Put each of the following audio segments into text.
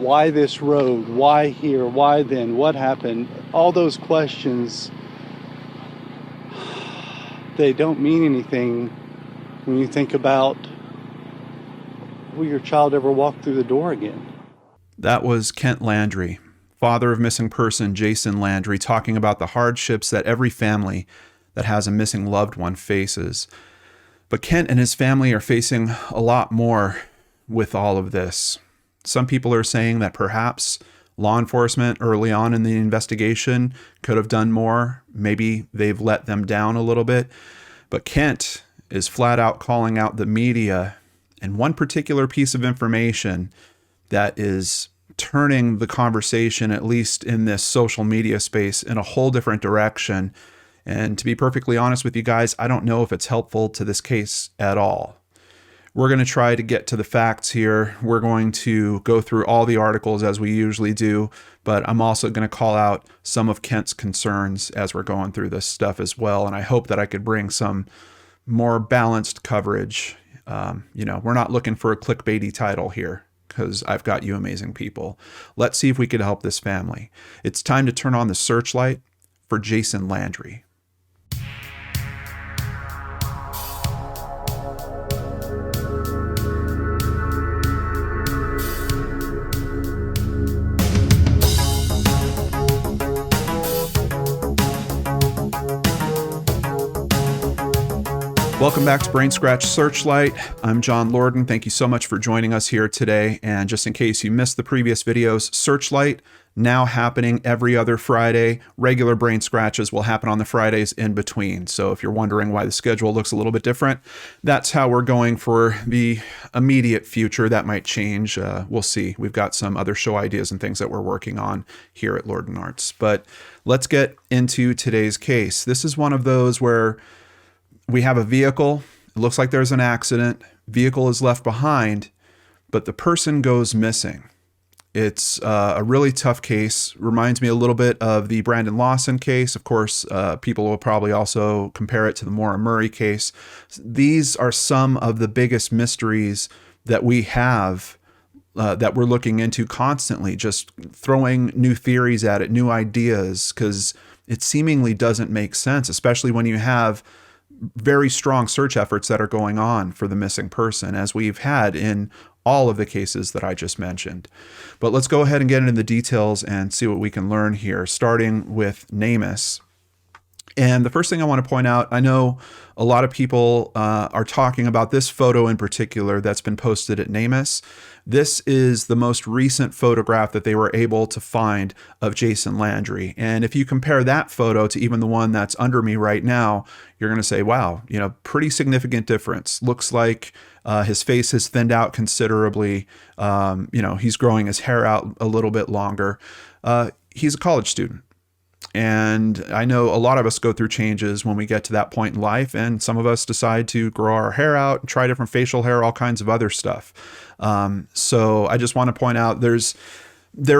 Why this road? Why here? Why then? What happened? All those questions, they don't mean anything when you think about, will your child ever walk through the door again? That was Kent Landry, father of missing person Jason Landry, talking about the hardships that every family that has a missing loved one faces. But Kent and his family are facing a lot more with all of this. Some people are saying that perhaps law enforcement early on in the investigation could have done more. Maybe they've let them down a little bit. But Kent is flat out calling out the media and one particular piece of information that is turning the conversation, at least in this social media space, in a whole different direction. And to be perfectly honest with you guys, I don't know if it's helpful to this case at all. We're going to try to get to the facts here. We're going to go through all the articles as we usually do, but I'm also going to call out some of Kent's concerns as we're going through this stuff as well. And I hope that I could bring some more balanced coverage. We're not looking for a clickbaity title here, because I've got you amazing people. Let's see if we could help this family. It's time to turn on the searchlight for Jason Landry. Welcome back to Brainscratch Searchlight. I'm John Lorden. Thank you so much for joining us here today. And just in case you missed the previous videos, Searchlight now happening every other Friday. Regular Brain Scratches will happen on the Fridays in between. So if you're wondering why the schedule looks a little bit different, that's how we're going for the immediate future. That might change. We'll see. We've got some other show ideas and things that we're working on here at Lorden Arts. But let's get into today's case. This is one of those where we have a vehicle. It looks like there's an accident. Vehicle is left behind, but the person goes missing. It's a really tough case. Reminds me a little bit of the Brandon Lawson case. Of course, people will probably also compare it to the Maura Murray case. These are some of the biggest mysteries that we have that we're looking into constantly, just throwing new theories at it, new ideas, because it seemingly doesn't make sense, especially when you have very strong search efforts that are going on for the missing person, as we've had in all of the cases that I just mentioned. But let's go ahead and get into the details and see what we can learn here, starting with NamUs. And the first thing I want to point out, I know a lot of people are talking about this photo in particular that's been posted at NamUs. This is the most recent photograph that they were able to find of Jason Landry. And if you compare that photo to even the one that's under me right now, you're going to say, wow, pretty significant difference. Looks like his face has thinned out considerably. He's growing his hair out a little bit longer. He's a college student. And I know a lot of us go through changes when we get to that point in life, and some of us decide to grow our hair out and try different facial hair, all kinds of other stuff. So I just want to point out there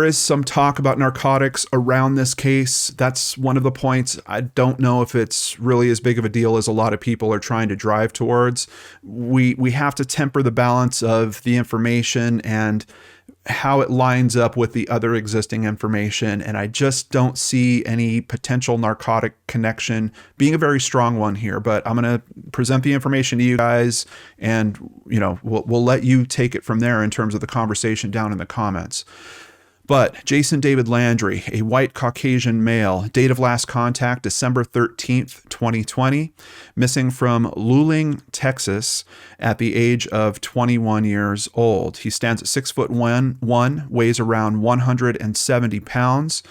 is some talk about narcotics around this case. That's one of the points. I don't know if it's really as big of a deal as a lot of people are trying to drive towards. We have to temper the balance of the information and how it lines up with the other existing information. And I just don't see any potential narcotic connection being a very strong one here, but I'm going to present the information to you guys, and we'll let you take it from there in terms of the conversation down in the comments. But Jason David Landry, a white Caucasian male, date of last contact December 13th, 2020, missing from Luling, Texas at the age of 21 years old. He stands at 6'1", weighs around 170 pounds.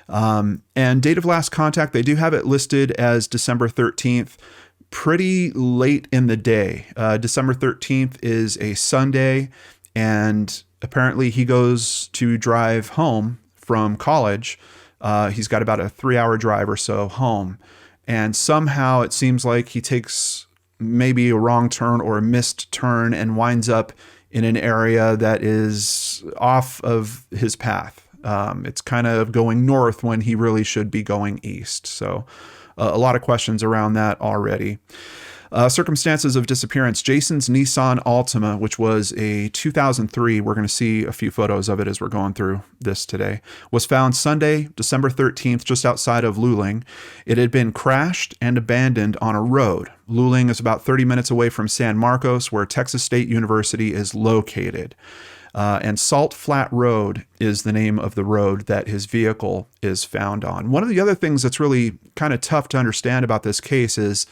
And date of last contact, they do have it listed as December 13th, pretty late in the day. December 13th is a Sunday, and apparently he goes to drive home from college. He's got about a 3-hour drive or so home. And somehow it seems like he takes maybe a wrong turn or a missed turn and winds up in an area that is off of his path. It's kind of going north when he really should be going east. So a lot of questions around that already. Circumstances of disappearance. Jason's Nissan Altima, which was a 2003, we're going to see a few photos of it as we're going through this today, was found Sunday, December 13th, just outside of Luling. It had been crashed and abandoned on a road. Luling is about 30 minutes away from San Marcos, where Texas State University is located. And Salt Flat Road is the name of the road that his vehicle is found on. One of the other things that's really kind of tough to understand about this case is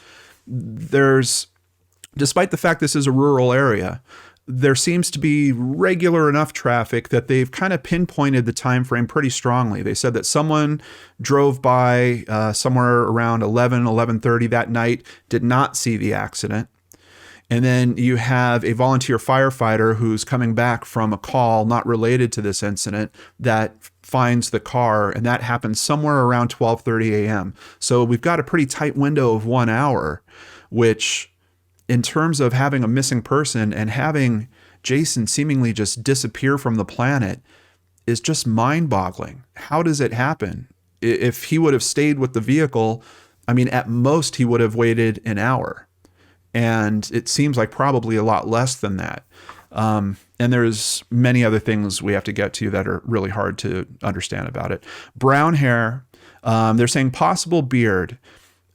despite the fact this is a rural area, there seems to be regular enough traffic that they've kind of pinpointed the time frame pretty strongly. They said that someone drove by somewhere around 11:30 that night, did not see the accident. And then you have a volunteer firefighter who's coming back from a call not related to this incident that finds the car, and that happens somewhere around 12:30 a.m. So we've got a pretty tight window of 1 hour, which in terms of having a missing person and having Jason seemingly just disappear from the planet is just mind-boggling. How does it happen? If he would have stayed with the vehicle, I mean, at most he would have waited an hour. And it seems like probably a lot less than that. And there's many other things we have to get to that are really hard to understand about it. Brown hair, they're saying possible beard.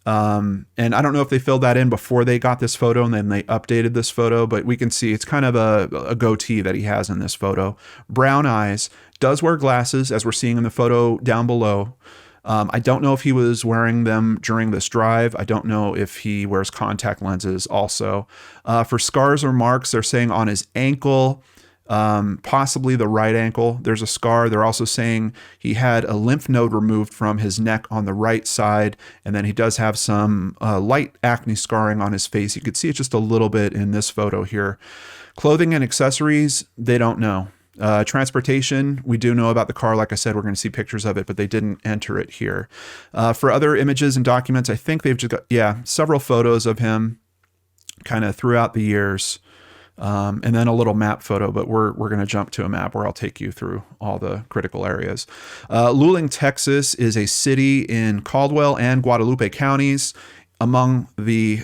And I don't know if they filled that in before they got this photo and then they updated this photo, but we can see it's kind of a goatee that he has in this photo. Brown eyes, does wear glasses, as we're seeing in the photo down below. I don't know if he was wearing them during this drive. I don't know if he wears contact lenses also. For scars or marks, they're saying on his ankle, possibly the right ankle, there's a scar. They're also saying he had a lymph node removed from his neck on the right side, and then he does have some light acne scarring on his face. You could see it just a little bit in this photo here. Clothing and accessories, they don't know. Transportation, we do know about the car. Like I said, we're going to see pictures of it, but they didn't enter it here. For other images and documents, I think they've just got, several photos of him kind of throughout the years. And then a little map photo, but we're going to jump to a map where I'll take you through all the critical areas. Luling, Texas is a city in Caldwell and Guadalupe counties along the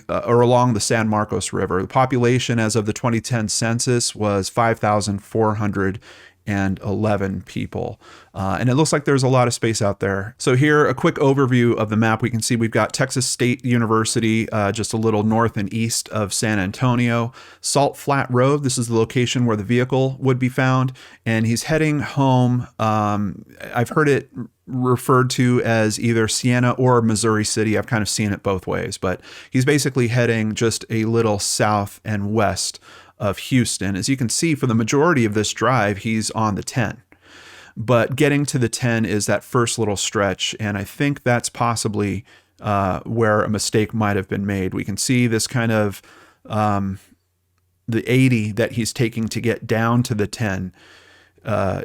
San Marcos River. The population as of the 2010 census was 5,411 people. And it looks like there's a lot of space out there. So here, a quick overview of the map. We can see we've got Texas State University just a little north and east of San Antonio. Salt Flat Road, this is the location where the vehicle would be found. And he's heading home. I've heard it referred to as either Siena or Missouri City. I've kind of seen it both ways, but he's basically heading just a little south and west of Houston. As you can see, for the majority of this drive, he's on the 10. But getting to the 10 is that first little stretch, and I think that's possibly where a mistake might have been made. We can see this kind of the 80 that he's taking to get down to the 10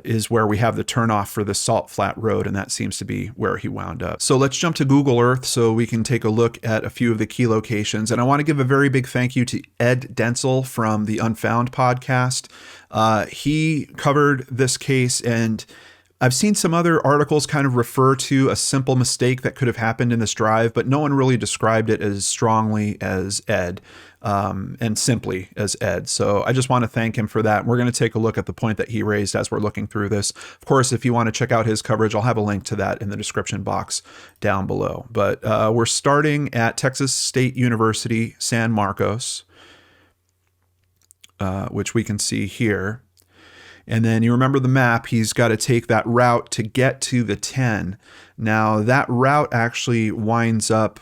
is where we have the turnoff for the Salt Flat Road, and that seems to be where he wound up. So let's jump to Google Earth so we can take a look at a few of the key locations. And I want to give a very big thank you to Ed Denzel from the Unfound podcast. He covered this case, and I've seen some other articles kind of refer to a simple mistake that could have happened in this drive, but no one really described it as strongly as Ed. And simply as Ed. So I just want to thank him for that. We're going to take a look at the point that he raised as we're looking through this. Of course, if you want to check out his coverage, I'll have a link to that in the description box down below. But we're starting at Texas State University, San Marcos, which we can see here. And then you remember the map, he's got to take that route to get to the 10. Now that route actually winds up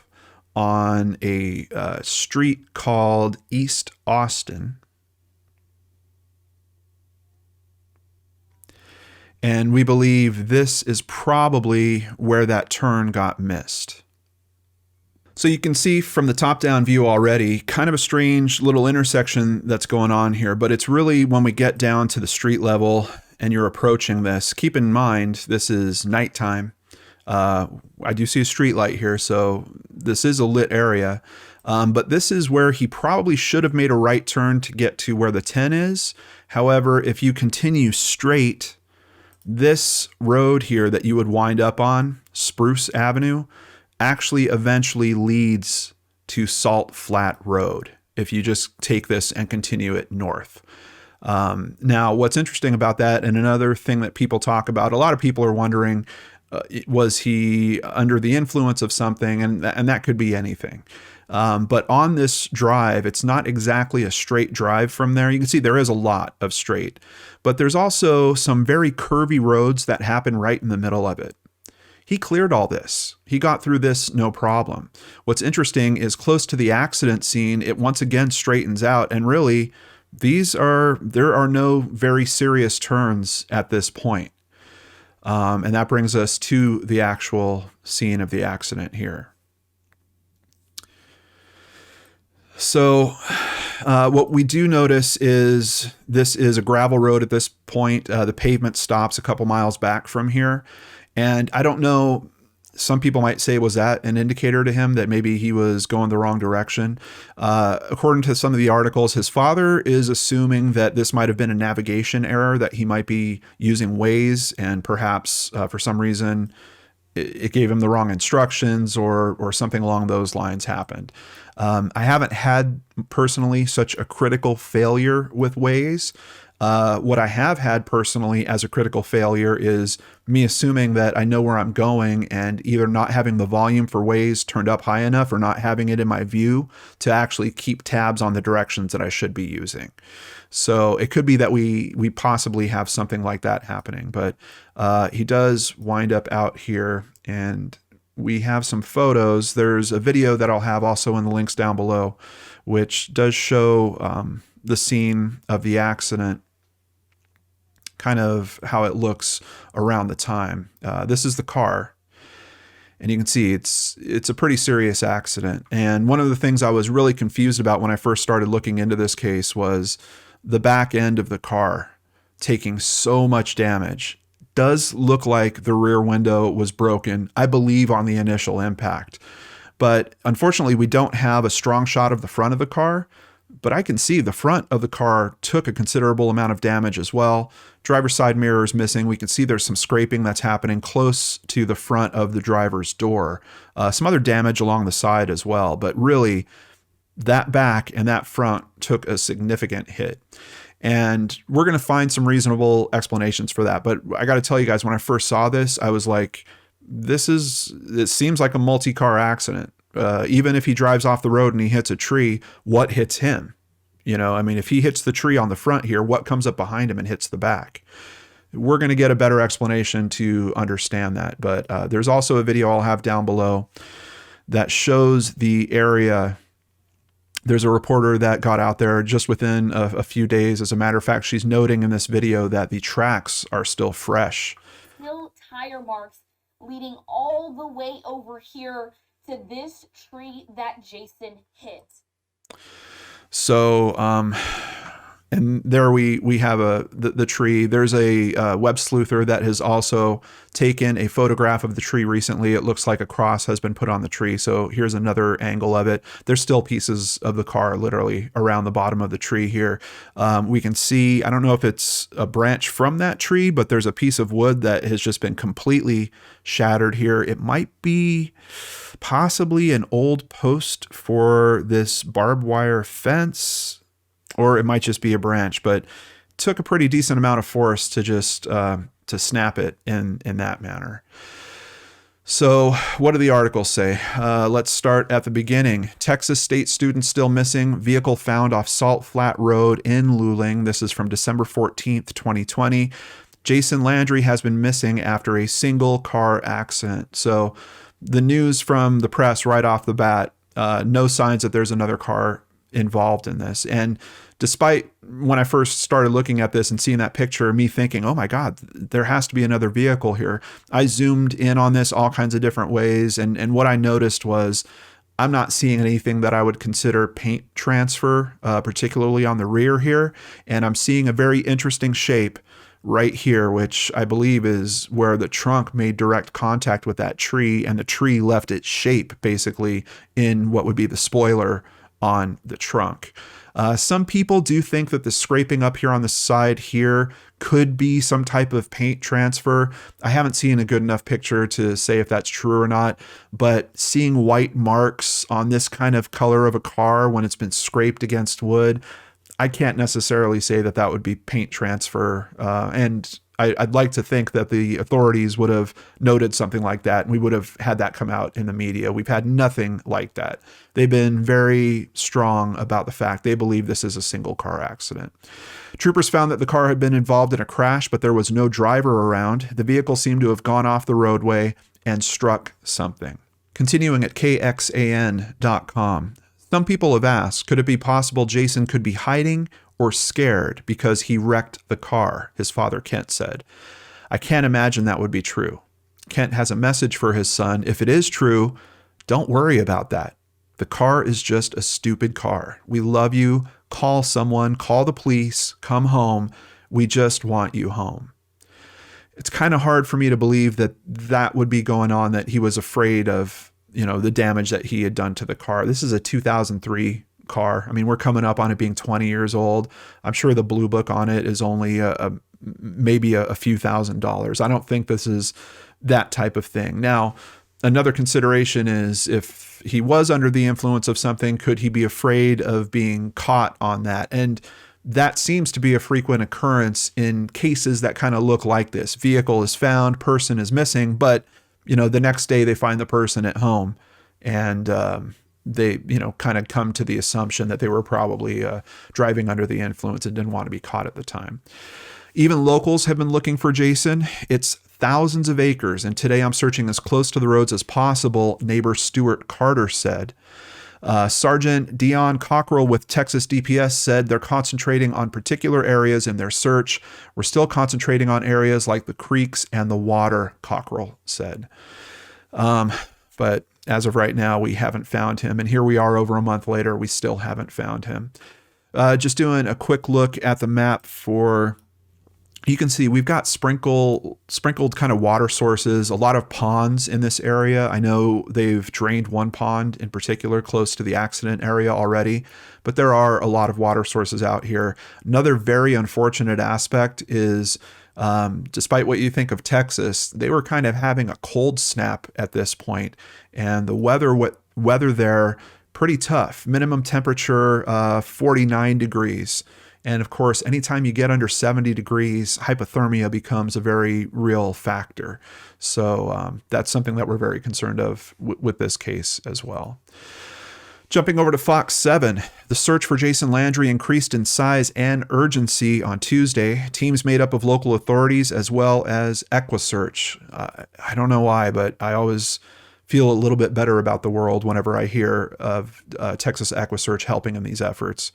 on a street called East Austin. And we believe this is probably where that turn got missed. So you can see from the top-down view already, kind of a strange little intersection that's going on here, but it's really when we get down to the street level and you're approaching this, keep in mind this is nighttime. I do see a street light here, so this is a lit area. But this is where he probably should have made a right turn to get to where the 10 is. However, if you continue straight, this road here that you would wind up on, Spruce Avenue, actually eventually leads to Salt Flat Road if you just take this and continue it north. Now, what's interesting about that, and another thing that people talk about, a lot of people are wondering, was he under the influence of something? And that could be anything. But on this drive, it's not exactly a straight drive from there. You can see there is a lot of straight, but there's also some very curvy roads that happen right in the middle of it. He cleared all this. He got through this no problem. What's interesting is close to the accident scene, it once again straightens out, and really there are no very serious turns at this point. And that brings us to the actual scene of the accident here. So what we do notice is this is a gravel road at this point. The pavement stops a couple miles back from here. And I don't know, some people might say, was that an indicator to him that maybe he was going the wrong direction? According to some of the articles, his father is assuming that this might have been a navigation error, that he might be using Waze, and perhaps for some reason it gave him the wrong instructions, or something along those lines happened. I haven't had personally such a critical failure with Waze. What I have had personally as a critical failure is me assuming that I know where I'm going and either not having the volume for Waze turned up high enough or not having it in my view to actually keep tabs on the directions that I should be using. So it could be that we possibly have something like that happening, but he does wind up out here, and we have some photos. There's a video that I'll have also in the links down below, which does show the scene of the accident, kind of how it looks around the time. This is the car, and you can see it's a pretty serious accident. And one of the things I was really confused about when I first started looking into this case was the back end of the car taking so much damage. Does look like the rear window was broken, I believe, on the initial impact. But unfortunately, we don't have a strong shot of the front of the car, but I can see the front of the car took a considerable amount of damage as well. Driver's side mirror is missing. We can see there's some scraping that's happening close to the front of the driver's door. Some other damage along the side as well, but really that back and that front took a significant hit. And we're going to find some reasonable explanations for that. But I got to tell you guys, when I first saw this, I was like, it seems like a multi-car accident. Even if he drives off the road and he hits a tree, what hits him? You know, I mean, if he hits the tree on the front here, what comes up behind him and hits the back? We're going to get a better explanation to understand that. But there's also a video I'll have down below that shows the area. There's a reporter that got out there just within a few days. As a matter of fact, she's noting in this video that the tracks are still fresh. Still tire marks leading all the way over here to this tree that Jason hit. So, and there we have the tree. There's a Websleuther that has also taken a photograph of the tree recently. It looks like a cross has been put on the tree. So here's another angle of it. There's still pieces of the car literally around the bottom of the tree here. We can see, I don't know if it's a branch from that tree, but there's a piece of wood that has just been completely shattered here. It might be possibly an old post for this barbed wire fence, or it might just be a branch, but it took a pretty decent amount of force to just to snap it in that manner. So what do the articles say? Let's start at the beginning. Texas State student still missing. Vehicle found off Salt Flat Road in Luling. This is from December 14th, 2020. Jason Landry has been missing after a single car accident. So the news from the press right off the bat, no signs that there's another car involved in this. And despite when I first started looking at this and seeing that picture, me thinking, oh my God, there has to be another vehicle here, I zoomed in on this all kinds of different ways. And what I noticed was I'm not seeing anything that I would consider paint transfer, particularly on the rear here. And I'm seeing a very interesting shape right here, which I believe is where the trunk made direct contact with that tree, and the tree left its shape basically in what would be the spoiler on the trunk. Some people do think that the scraping up here on the side here could be some type of paint transfer. I haven't seen a good enough picture to say if that's true or not, but seeing white marks on this kind of color of a car when it's been scraped against wood, I can't necessarily say that that would be paint transfer. And I'd like to think that the authorities would have noted something like that and we would have had that come out in the media. We've had nothing like that. They've been very strong about the fact they believe this is a single car accident. Troopers found that the car had been involved in a crash, but there was no driver around. The vehicle seemed to have gone off the roadway and struck something. Continuing at kxan.com. Some people have asked, could it be possible Jason could be hiding or scared because he wrecked the car, his father Kent said. I can't imagine that would be true. Kent has a message for his son. If it is true, don't worry about that. The car is just a stupid car. We love you. Call someone, call the police, come home. We just want you home. It's kind of hard for me to believe that that would be going on, that he was afraid of, the damage that he had done to the car. This is a 2003 car. I mean, we're coming up on it being 20 years old. I'm sure the blue book on it is only maybe a few $1,000s. I don't think this is that type of thing. Now, another consideration is if he was under the influence of something, could he be afraid of being caught on that? And that seems to be a frequent occurrence in cases that kind of look like this. Vehicle is found, person is missing, but the next day they find the person at home, and they, kind of come to the assumption that they were probably driving under the influence and didn't want to be caught at the time. Even locals have been looking for Jason. It's thousands of acres, and today I'm searching as close to the roads as possible, neighbor Stuart Carter said. Sergeant Dion Cockrell with Texas DPS said they're concentrating on particular areas in their search. We're still concentrating on areas like the creeks and the water, Cockrell said. But as of right now, we haven't found him. And here we are over a month later, we still haven't found him. Just doing a quick look at the map you can see we've got sprinkled kind of water sources, a lot of ponds in this area. I know they've drained one pond in particular close to the accident area already, but there are a lot of water sources out here. Another very unfortunate aspect is, despite what you think of Texas, they were kind of having a cold snap at this point, and the weather there pretty tough. Minimum temperature 49 degrees. And of course, anytime you get under 70 degrees, hypothermia becomes a very real factor. So that's something that we're very concerned of with this case as well. Jumping over to Fox 7, the search for Jason Landry increased in size and urgency on Tuesday. Teams made up of local authorities as well as Equisearch. I don't know why, but I always feel a little bit better about the world whenever I hear of Texas Equusearch helping in these efforts.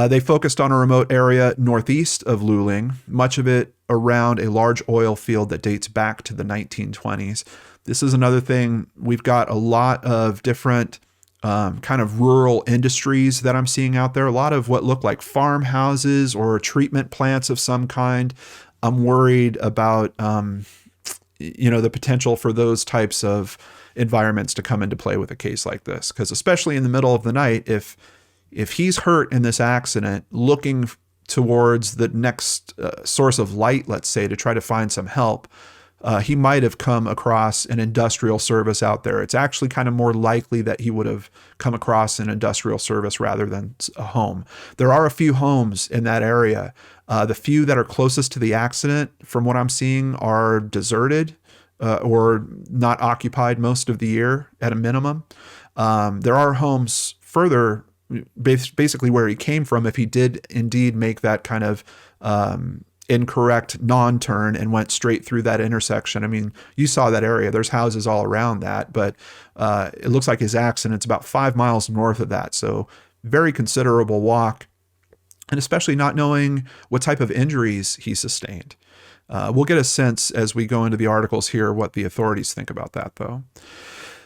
They focused on a remote area northeast of Luling, much of it around a large oil field that dates back to the 1920s. This is another thing. We've got a lot of different kind of rural industries that I'm seeing out there, a lot of what look like farmhouses or treatment plants of some kind. I'm worried about, the potential for those types of environments to come into play with a case like this, because especially in the middle of the night, if he's hurt in this accident, looking towards the next source of light, let's say, to try to find some help, he might have come across an industrial service out there. It's actually kind of more likely that he would have come across an industrial service rather than a home. There are a few homes in that area. The few that are closest to the accident, from what I'm seeing, are deserted or not occupied most of the year at a minimum. There are homes further basically where he came from, if he did indeed make that kind of incorrect non-turn and went straight through that intersection. I mean, you saw that area. There's houses all around that, but it looks like his accident's about 5 miles north of that. So very considerable walk, and especially not knowing what type of injuries he sustained. We'll get a sense as we go into the articles here what the authorities think about that, though.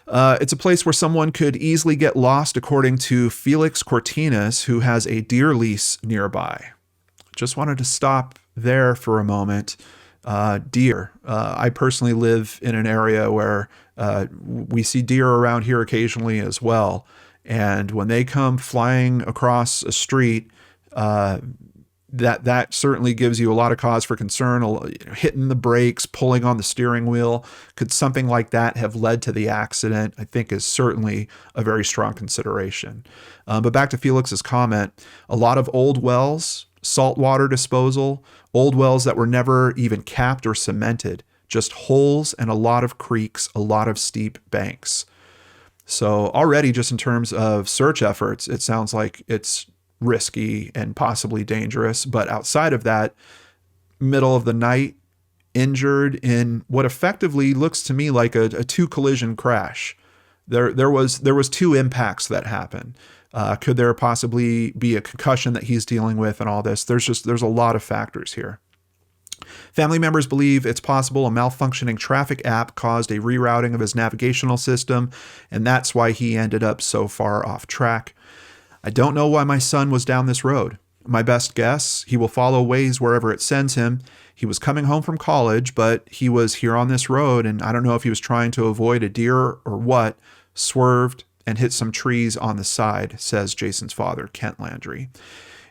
It's a place where someone could easily get lost, according to Felix Cortinas, who has a deer lease nearby. Just wanted to stop there for a moment. Deer. I personally live in an area where we see deer around here occasionally as well. And when they come flying across a street, that certainly gives you a lot of cause for concern. Hitting the brakes, pulling on the steering wheel, could something like that have led to the accident? I think is certainly a very strong consideration. But back to Felix's comment, a lot of old wells, saltwater disposal, old wells that were never even capped or cemented, just holes and a lot of creeks, a lot of steep banks. So already just in terms of search efforts, it sounds like it's risky and possibly dangerous. But outside of that, middle of the night, injured in what effectively looks to me like a two collision crash. There was two impacts that happened. Could there possibly be a concussion that he's dealing with and all this? There's a lot of factors here. Family members believe it's possible a malfunctioning traffic app caused a rerouting of his navigational system, and that's why he ended up so far off track. I don't know why my son was down this road. My best guess, he will follow Waze wherever it sends him. He was coming home from college, but he was here on this road, and I don't know if he was trying to avoid a deer or what, swerved and hit some trees on the side, says Jason's father, Kent Landry.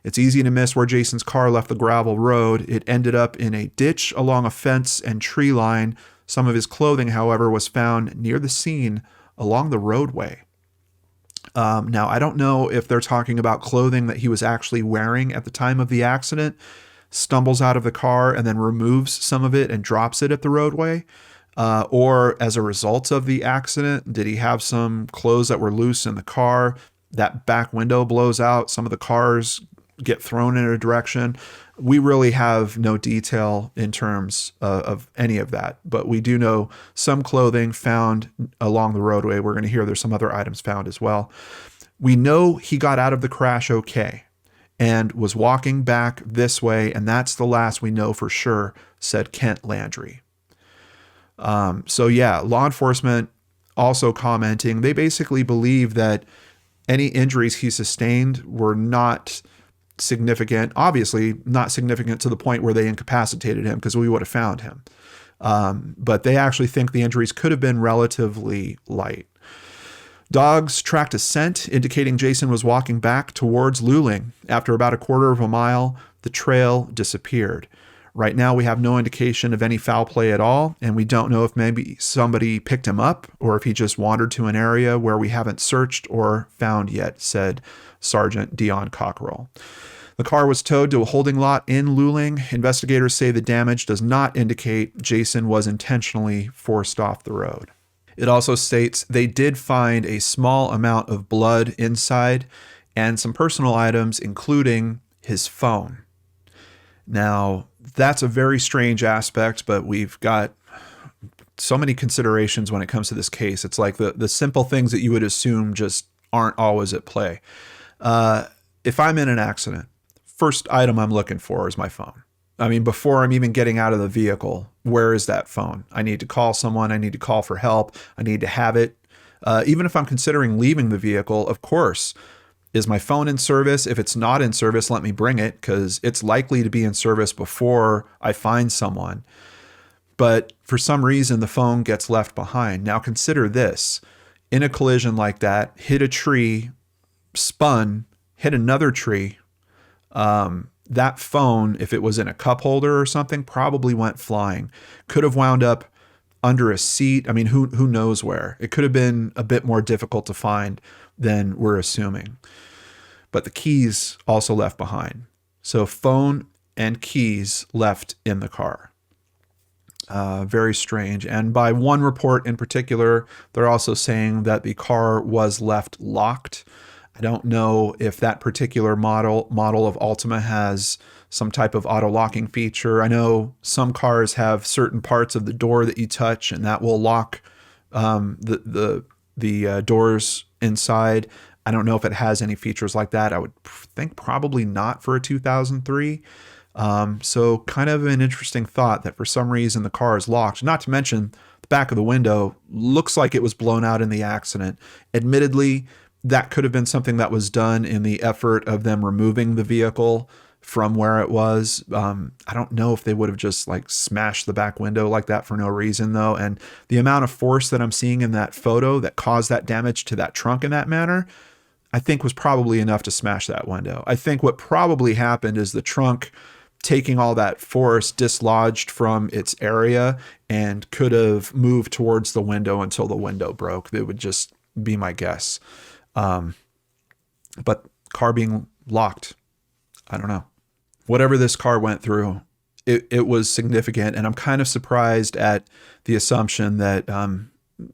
It's easy to miss where Jason's car left the gravel road. It ended up in a ditch along a fence and tree line. Some of his clothing, however, was found near the scene along the roadway. Now, I don't know if they're talking about clothing that he was actually wearing at the time of the accident, stumbles out of the car and then removes some of it and drops it at the roadway. Or as a result of the accident, did he have some clothes that were loose in the car? That back window blows out. Some of the cars get thrown in a direction. We really have no detail in terms of any of that, but we do know some clothing found along the roadway. We're going to hear there's some other items found as well. We know he got out of the crash okay and was walking back this way, and that's the last we know for sure, said Kent Landry. So yeah, law enforcement also commenting, they basically believe that any injuries he sustained were not significant, obviously not significant to the point where they incapacitated him, because we would have found him. But they actually think the injuries could have been relatively light. Dogs tracked a scent indicating Jason was walking back towards Luling. After about a quarter of a mile, the trail disappeared. Right now, we have no indication of any foul play at all, and we don't know if maybe somebody picked him up or if he just wandered to an area where we haven't searched or found yet, said Sergeant Dion Cockerell. The car was towed to a holding lot in Luling. Investigators say the damage does not indicate Jason was intentionally forced off the road. It also states they did find a small amount of blood inside and some personal items, including his phone. Now, that's a very strange aspect, but we've got so many considerations when it comes to this case. It's like the simple things that you would assume just aren't always at play. If I'm in an accident, first item I'm looking for is my phone. I mean, before I'm even getting out of the vehicle, where is that phone? I need to call someone. I need to call for help. I need to have it. Even if I'm considering leaving the vehicle, of course, is my phone in service? If it's not in service, let me bring it, because it's likely to be in service before I find someone. But for some reason, the phone gets left behind. Now consider this. In a collision like that, hit a tree, spun, hit another tree. That phone, if it was in a cup holder or something, probably went flying. Could have wound up under a seat. I mean, who knows where? It could have been a bit more difficult to find than we're assuming. But the keys also left behind. So phone and keys left in the car. Very strange. And by one report in particular, they're also saying that the car was left locked. I don't know if that particular model of Altima has some type of auto locking feature. I know some cars have certain parts of the door that you touch and that will lock the doors inside. I don't know if it has any features like that. I would think probably not for a 2003. So kind of an interesting thought that for some reason the car is locked. Not to mention the back of the window looks like it was blown out in the accident. Admittedly, that could have been something that was done in the effort of them removing the vehicle from where it was. I don't know if they would have just like smashed the back window like that for no reason though. And the amount of force that I'm seeing in that photo that caused that damage to that trunk in that manner, I think was probably enough to smash that window. I think what probably happened is the trunk taking all that force dislodged from its area and could have moved towards the window until the window broke. That would just be my guess. But car being locked, I don't know. Whatever this car went through, it was significant. And I'm kind of surprised at the assumption that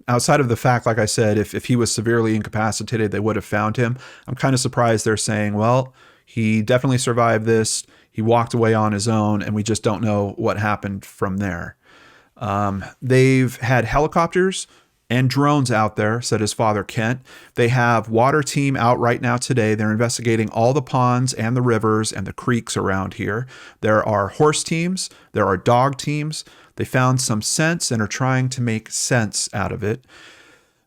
outside of the fact, like I said, if he was severely incapacitated, they would have found him. I'm kind of surprised they're saying, well, he definitely survived this. He walked away on his own, and we just don't know what happened from there. They've had helicopters and drones out there, said his father, Kent. They have water team out right now today. They're investigating all the ponds and the rivers and the creeks around here. There are horse teams. There are dog teams. They found some scents and are trying to make sense out of it.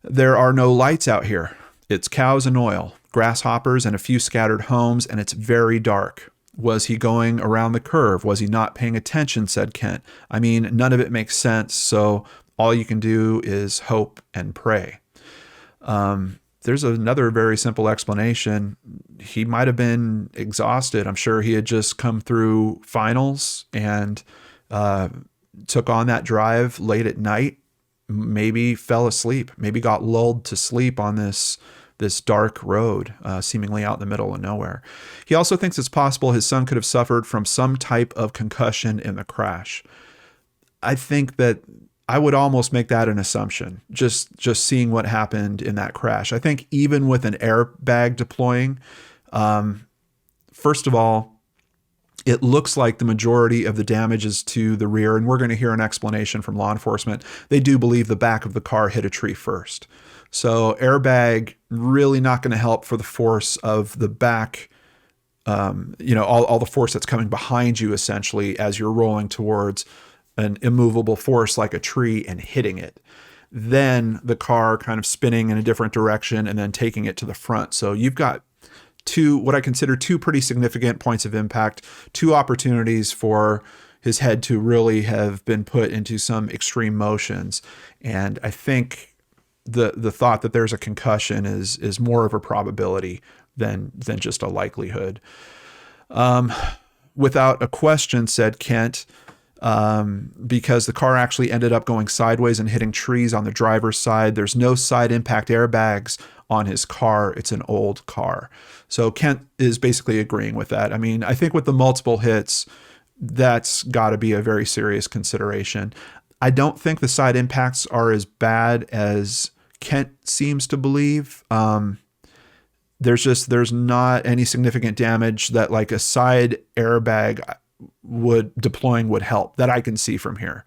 There are no lights out here. It's cows and oil, grasshoppers and a few scattered homes, and it's very dark. Was he going around the curve? Was he not paying attention, said Kent. I mean, none of it makes sense, so all you can do is hope and pray. There's another very simple explanation. He might have been exhausted. I'm sure he had just come through finals and took on that drive late at night, maybe fell asleep, maybe got lulled to sleep on this dark road, seemingly out in the middle of nowhere. He also thinks it's possible his son could have suffered from some type of concussion in the crash. I think that I would almost make that an assumption, just seeing what happened in that crash. I think even with an airbag deploying, first of all, it looks like the majority of the damage is to the rear, and we're going to hear an explanation from law enforcement. They do believe the back of the car hit a tree first. So airbag really not going to help for the force of the back, all the force that's coming behind you essentially as you're rolling towards an immovable force like a tree and hitting it. Then the car kind of spinning in a different direction and then taking it to the front. So you've got what I consider two pretty significant points of impact, two opportunities for his head to really have been put into some extreme motions. And I think the thought that there's a concussion is more of a probability than just a likelihood. Without a question, said Kent, because the car actually ended up going sideways and hitting trees on the driver's side. There's no side impact airbags on his car. It's an old car. So Kent is basically agreeing with that. I mean, I think with the multiple hits, that's got to be a very serious consideration. I don't think the side impacts are as bad as Kent seems to believe. There's not any significant damage that like a side airbag deploying would help that I can see from here.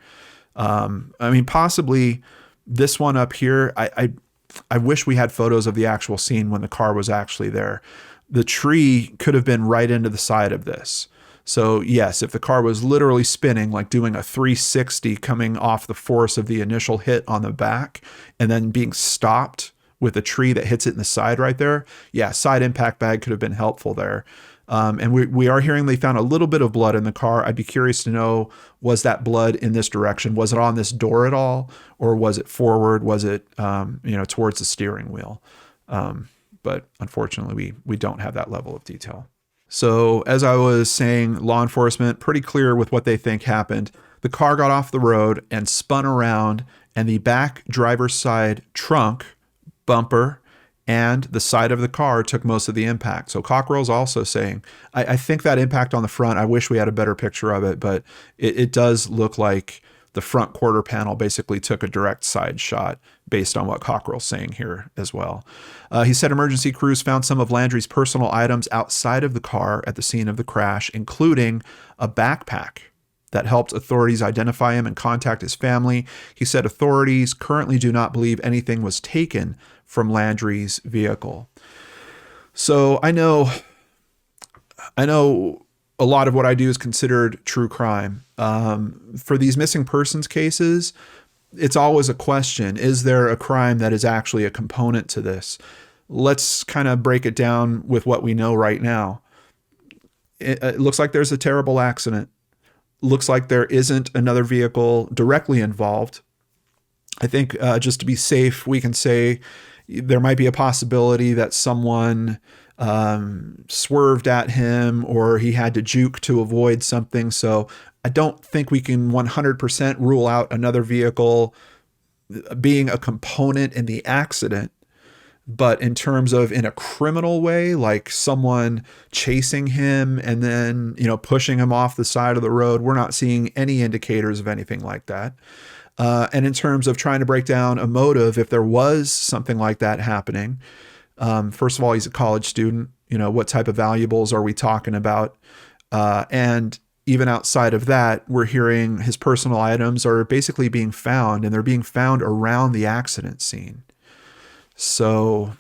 I mean, possibly this one up here, I wish we had photos of the actual scene when the car was actually there. The tree could have been right into the side of this. So yes, if the car was literally spinning, like doing a 360 coming off the force of the initial hit on the back and then being stopped with a tree that hits it in the side right there, yeah, side impact bag could have been helpful there. And we are hearing they found a little bit of blood in the car. I'd be curious to know, was that blood in this direction? Was it on this door at all? Or was it forward? Was it, towards the steering wheel? But unfortunately, we don't have that level of detail. So as I was saying, law enforcement, pretty clear with what they think happened. The car got off the road and spun around, and the back driver's side trunk, bumper, and the side of the car took most of the impact. So Cockrell's also saying, I think that impact on the front, I wish we had a better picture of it, but it does look like the front quarter panel basically took a direct side shot based on what Cockrell's saying here as well. He said emergency crews found some of Landry's personal items outside of the car at the scene of the crash, including a backpack that helped authorities identify him and contact his family. He said authorities currently do not believe anything was taken from Landry's vehicle. So I know a lot of what I do is considered true crime. For these missing persons cases, it's always a question. Is there a crime that is actually a component to this? Let's kind of break it down with what we know right now. It looks like there's a terrible accident. Looks like there isn't another vehicle directly involved. I think just to be safe, we can say There might be a possibility that someone swerved at him, or he had to juke to avoid something. So I don't think we can 100% rule out another vehicle being a component in the accident. But in terms of in a criminal way, like someone chasing him and then, pushing him off the side of the road, we're not seeing any indicators of anything like that. And in terms of trying to break down a motive, if there was something like that happening, first of all, he's a college student. What type of valuables are we talking about? And even outside of that, we're hearing his personal items are basically being found, and they're being found around the accident scene. So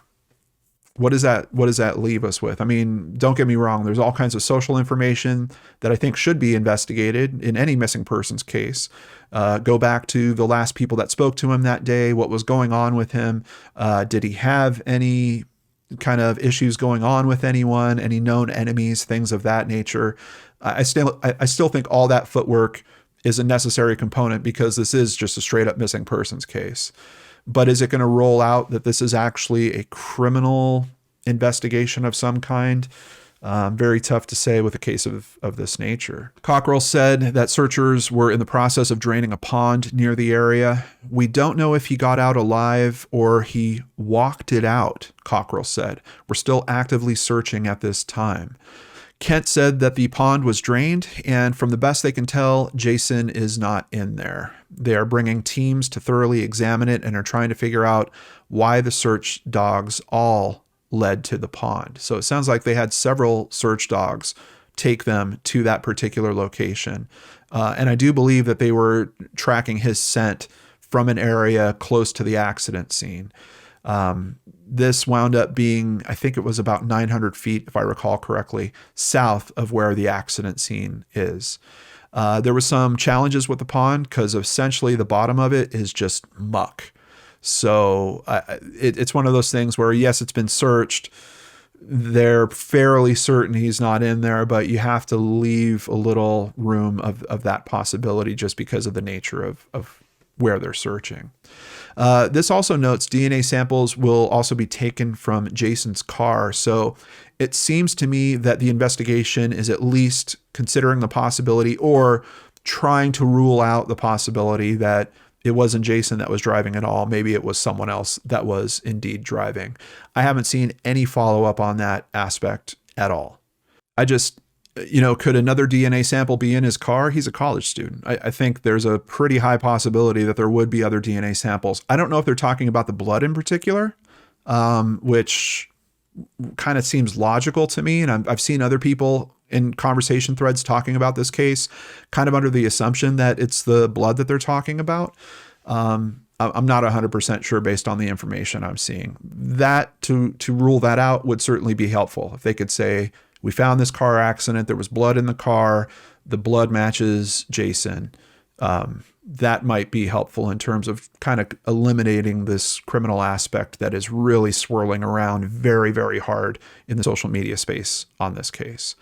what does that leave us with? I mean, don't get me wrong. There's all kinds of social information that I think should be investigated in any missing persons case. Go back to the last people that spoke to him that day. What was going on with him? Did he have any kind of issues going on with anyone? Any known enemies? Things of that nature. I still think all that footwork is a necessary component, because this is just a straight up missing persons case. But is it going to roll out that this is actually a criminal investigation of some kind? Very tough to say with a case of this nature. Cockrell said that searchers were in the process of draining a pond near the area. We don't know if he got out alive or he walked it out, Cockrell said. We're still actively searching at this time. Kent said that the pond was drained, and from the best they can tell, Jason is not in there. They are bringing teams to thoroughly examine it and are trying to figure out why the search dogs all led to the pond. So it sounds like they had several search dogs take them to that particular location. And I do believe that they were tracking his scent from an area close to the accident scene. This wound up being, I think it was about 900 feet, if I recall correctly, south of where the accident scene is. There were some challenges with the pond because essentially the bottom of it is just muck. So it's one of those things where, yes, it's been searched. They're fairly certain he's not in there, but you have to leave a little room of that possibility just because of the nature of where they're searching. This also notes DNA samples will also be taken from Jason's car. So it seems to me that the investigation is at least considering the possibility or trying to rule out the possibility that it wasn't Jason that was driving at all. Maybe it was someone else that was indeed driving. I haven't seen any follow-up on that aspect at all. I just, could another DNA sample be in his car? He's a college student. I think there's a pretty high possibility that there would be other DNA samples. I don't know if they're talking about the blood in particular, which kind of seems logical to me. And I've seen other people in conversation threads talking about this case, kind of under the assumption that it's the blood that they're talking about. I'm not 100% sure based on the information I'm seeing. That to rule that out would certainly be helpful. If they could say, we found this car accident, there was blood in the car, the blood matches Jason. That might be helpful in terms of kind of eliminating this criminal aspect that is really swirling around very, very hard in the social media space on this case.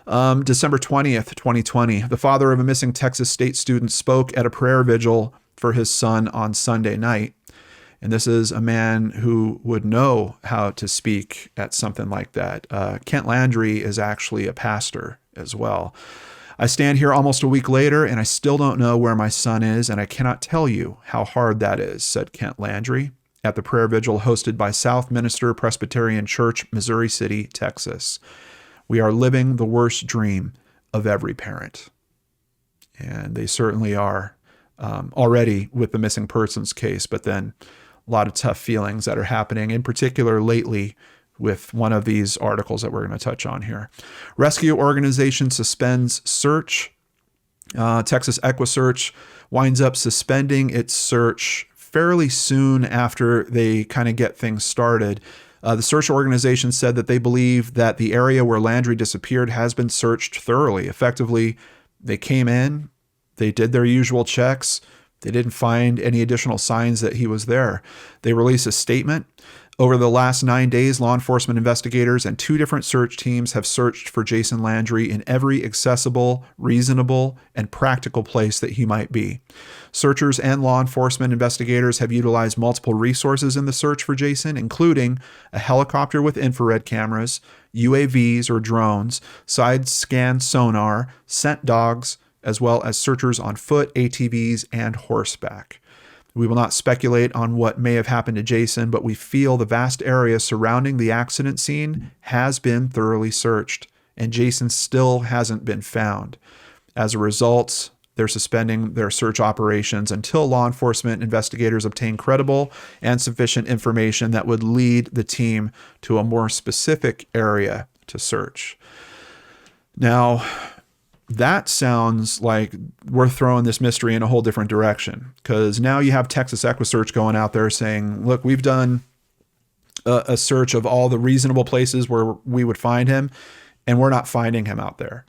December 20th, 2020, the father of a missing Texas State student spoke at a prayer vigil for his son on Sunday night. And this is a man who would know how to speak at something like that. Kent Landry is actually a pastor as well. I stand here almost a week later, and I still don't know where my son is, and I cannot tell you how hard that is, said Kent Landry at the prayer vigil hosted by Southminster Presbyterian Church, Missouri City, Texas. We are living the worst dream of every parent. And they certainly are already with the missing persons case, but then a lot of tough feelings that are happening, in particular lately with one of these articles that we're going to touch on here. Rescue organization suspends search. Texas Equusearch winds up suspending its search fairly soon after they kind of get things started. The search organization said that they believe that the area where Landry disappeared has been searched thoroughly. Effectively, they came in, they did their usual checks, they didn't find any additional signs that he was there. They released a statement Over the last 9 days, law enforcement investigators and 2 different search teams have searched for Jason Landry in every accessible, reasonable, and practical place that he might be. Searchers and law enforcement investigators have utilized multiple resources in the search for Jason, including a helicopter with infrared cameras, UAVs or drones, side scan sonar, scent dogs, as well as searchers on foot, ATVs, and horseback. We will not speculate on what may have happened to Jason, but we feel the vast area surrounding the accident scene has been thoroughly searched, and Jason still hasn't been found. As a result, they're suspending their search operations until law enforcement investigators obtain credible and sufficient information that would lead the team to a more specific area to search. Now, that sounds like we're throwing this mystery in a whole different direction, because now you have Texas Equusearch going out there saying, look, we've done a search of all the reasonable places where we would find him, and we're not finding him out there.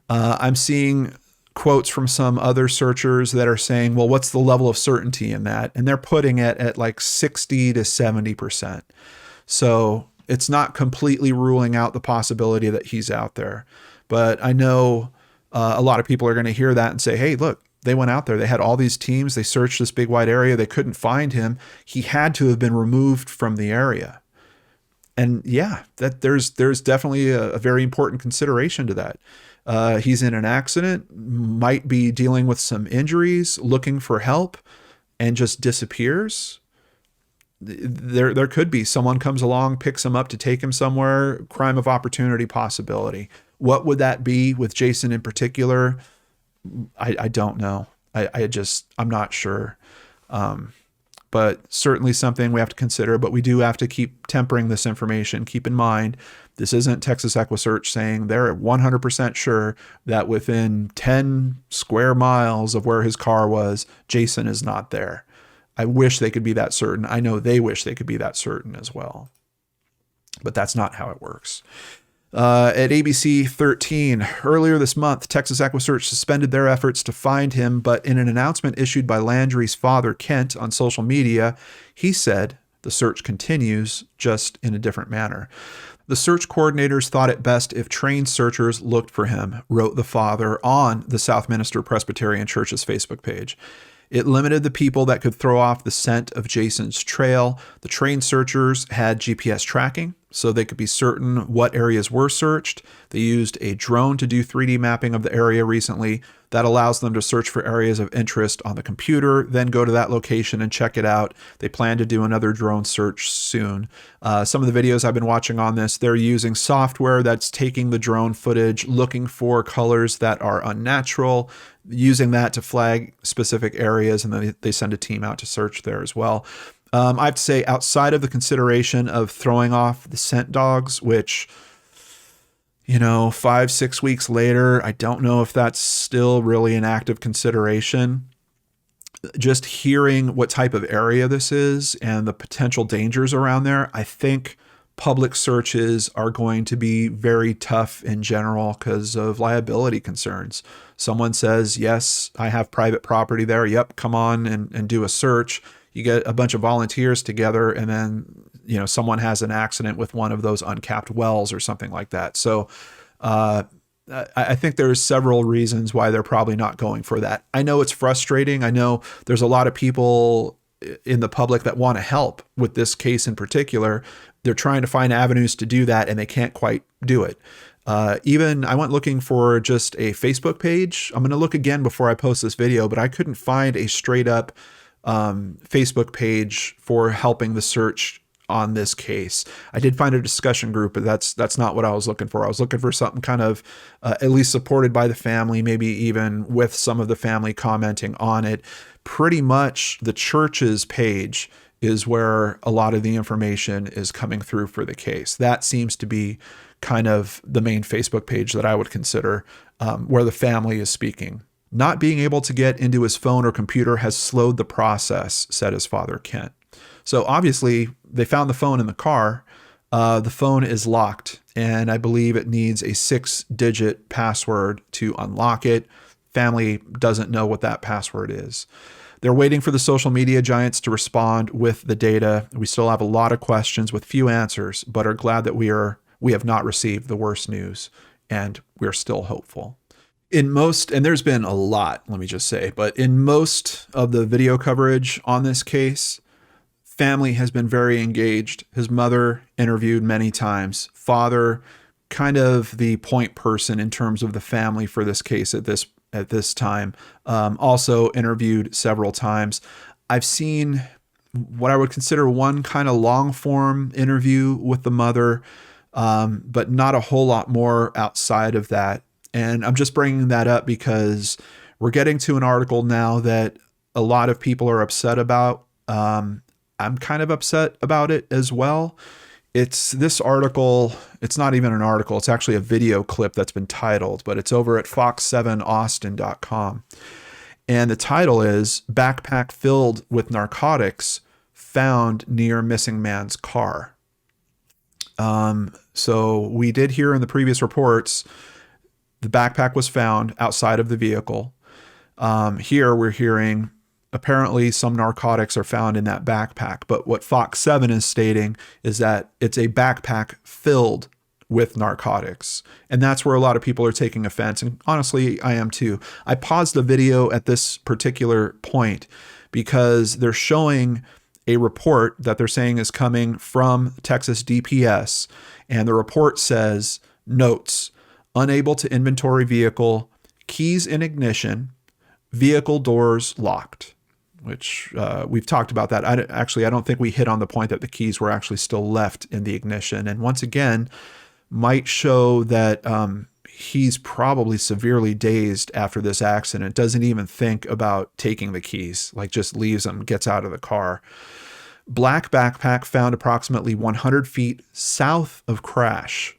I'm seeing quotes from some other searchers that are saying, well, what's the level of certainty in that? And they're putting it at like 60 to 70%. So it's not completely ruling out the possibility that he's out there. But I know a lot of people are going to hear that and say, hey, look, they went out there. They had all these teams. They searched this big wide area. They couldn't find him. He had to have been removed from the area. And yeah, that there's definitely a very important consideration to that. He's in an accident, might be dealing with some injuries, looking for help, and just disappears. There could be someone comes along, picks him up to take him somewhere, crime of opportunity possibility. What would that be with Jason in particular? I don't know. I'm not sure. But certainly something we have to consider, but we do have to keep tempering this information. Keep in mind, this isn't Texas Equusearch saying they're 100% sure that within 10 square miles of where his car was, Jason is not there. I wish they could be that certain. I know they wish they could be that certain as well. But that's not how it works. At ABC 13, earlier this month, Texas Equusearch suspended their efforts to find him, but in an announcement issued by Landry's father, Kent, on social media, he said the search continues, just in a different manner. The search coordinators thought it best if trained searchers looked for him, wrote the father on the Southminster Presbyterian Church's Facebook page. It limited the people that could throw off the scent of Jason's trail. The trained searchers had GPS tracking, so they could be certain what areas were searched. They used a drone to do 3D mapping of the area recently. That allows them to search for areas of interest on the computer, then go to that location and check it out. They plan to do another drone search soon. Some of the videos I've been watching on this, they're using software that's taking the drone footage, looking for colors that are unnatural, using that to flag specific areas, and then they send a team out to search there as well. I have to say, outside of the consideration of throwing off the scent dogs, which, 5-6 weeks later, I don't know if that's still really an active consideration. Just hearing what type of area this is and the potential dangers around there, I think public searches are going to be very tough in general because of liability concerns. Someone says, yes, I have private property there. Yep, come on and do a search. You get a bunch of volunteers together, and then, someone has an accident with one of those uncapped wells or something like that. So I think there's several reasons why they're probably not going for that. I know it's frustrating. I know there's a lot of people in the public that want to help with this case in particular. They're trying to find avenues to do that, and they can't quite do it. Even I went looking for just a Facebook page. I'm going to look again before I post this video, but I couldn't find a straight up Facebook page for helping the search on this case. I did find a discussion group, but that's not what I was looking for. I was looking for something kind of at least supported by the family, maybe even with some of the family commenting on it. Pretty much the church's page is where a lot of the information is coming through for the case. That seems to be kind of the main Facebook page that I would consider where the family is speaking. Not being able to get into his phone or computer has slowed the process, said his father, Kent. So obviously they found the phone in the car. The phone is locked, and I believe it needs a 6-digit password to unlock it. Family doesn't know what that password is. They're waiting for the social media giants to respond with the data. We still have a lot of questions with few answers, but are glad that we have not received the worst news, and we're still hopeful. In most, and there's been a lot, let me just say, but in most of the video coverage on this case, family has been very engaged. His mother interviewed many times. Father, kind of the point person in terms of the family for this case at this time, also interviewed several times. I've seen what I would consider one kind of long form interview with the mother, but not a whole lot more outside of that. And I'm just bringing that up because we're getting to an article now that a lot of people are upset about. I'm kind of upset about it as well. It's this article. It's not even an article. It's actually a video clip that's been titled, but it's over at fox7austin.com. And the title is "Backpack Filled with Narcotics Found Near Missing Man's Car." So we did hear in the previous reports, the backpack was found outside of the vehicle. Here we're hearing apparently some narcotics are found in that backpack. But what Fox 7 is stating is that it's a backpack filled with narcotics. And that's where a lot of people are taking offense. And honestly, I am too. I paused the video at this particular point because they're showing a report that they're saying is coming from Texas DPS. And the report says, notes, unable to inventory vehicle, keys in ignition, vehicle doors locked, which we've talked about that. I don't think we hit on the point that the keys were actually still left in the ignition. And once again, might show that he's probably severely dazed after this accident, doesn't even think about taking the keys, like just leaves them, gets out of the car. Black backpack found approximately 100 feet south of crash,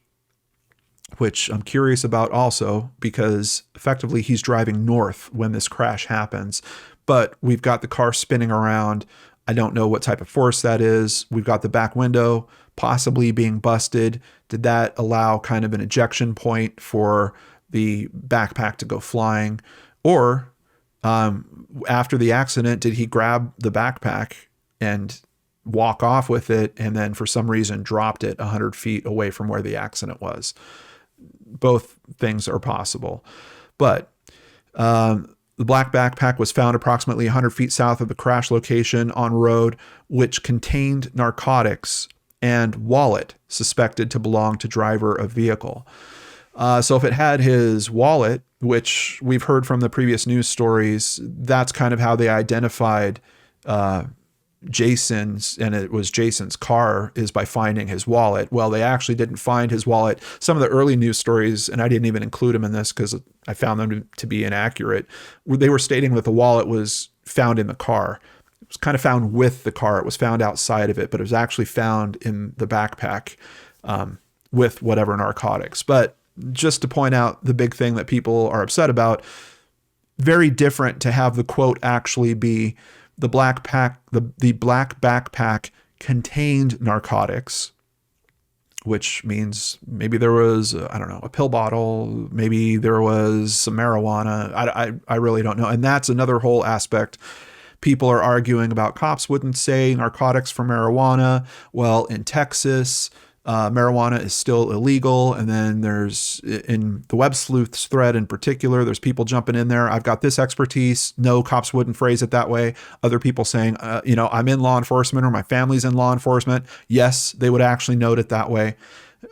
which I'm curious about also because effectively he's driving north when this crash happens. But we've got the car spinning around. I don't know what type of force that is. We've got the back window possibly being busted. Did that allow kind of an ejection point for the backpack to go flying? Or after the accident, did he grab the backpack and walk off with it and then for some reason dropped it 100 feet away from where the accident was? Both things are possible. But the black backpack was found approximately 100 feet south of the crash location on road, which contained narcotics and wallet suspected to belong to driver of vehicle. So if it had his wallet, which we've heard from the previous news stories, that's kind of how they identified Jason's, and it was Jason's car, is by finding his wallet. Well, they actually didn't find his wallet. Some of the early news stories, and I didn't even include them in this because I found them to be inaccurate, they were stating that the wallet was found in the car. It was kind of found with the car. It was found outside of it, but it was actually found in the backpack with whatever narcotics. But just to point out the big thing that people are upset about, very different to have the quote actually be the black backpack contained narcotics, which means maybe there was, a pill bottle, maybe there was some marijuana. I really don't know. And that's another whole aspect. People are arguing about cops wouldn't say narcotics for marijuana. Well, in Texas, marijuana is still illegal. And then there's, in the Websleuths thread in particular, there's people jumping in there. I've got this expertise. No, cops wouldn't phrase it that way. Other people saying, I'm in law enforcement or my family's in law enforcement. Yes, they would actually note it that way.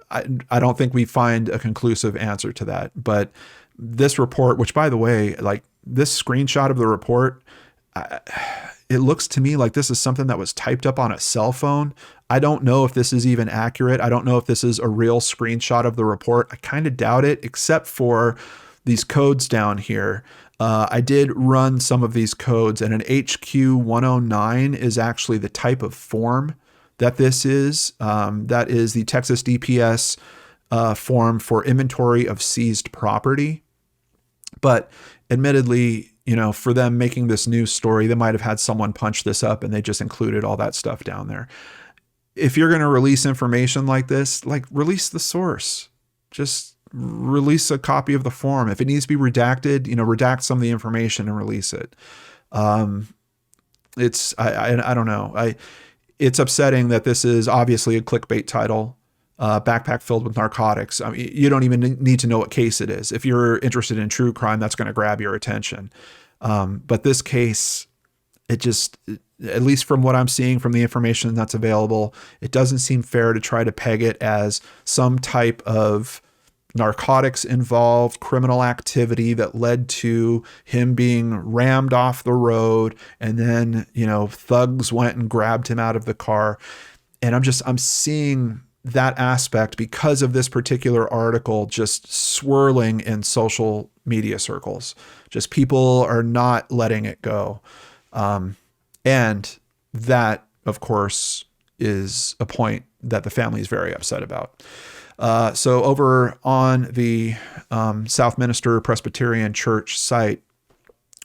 I don't think we find a conclusive answer to that. But this report, which by the way, like this screenshot of the report, it looks to me like this is something that was typed up on a cell phone. I don't know if this is even accurate. I don't know if this is a real screenshot of the report. I kind of doubt it, except for these codes down here. I did run some of these codes, and an HQ 109 is actually the type of form that this is. That is the Texas DPS form for inventory of seized property. But admittedly, for them making this news story, they might have had someone punch this up and they just included all that stuff down there. If you're going to release information like this, release the source. Just release a copy of the form. If it needs to be redacted, redact some of the information and release it. I don't know. It's upsetting that this is obviously a clickbait title, backpack filled with narcotics. I mean, you don't even need to know what case it is. If you're interested in true crime, that's going to grab your attention. But this case, it just, at least from what I'm seeing from the information that's available, it doesn't seem fair to try to peg it as some type of narcotics involved criminal activity that led to him being rammed off the road. And then, thugs went and grabbed him out of the car. And I'm seeing that aspect because of this particular article just swirling in social media circles. Just people are not letting it go. And that, of course, is a point that the family is very upset about. So over on the Southminster Presbyterian Church site,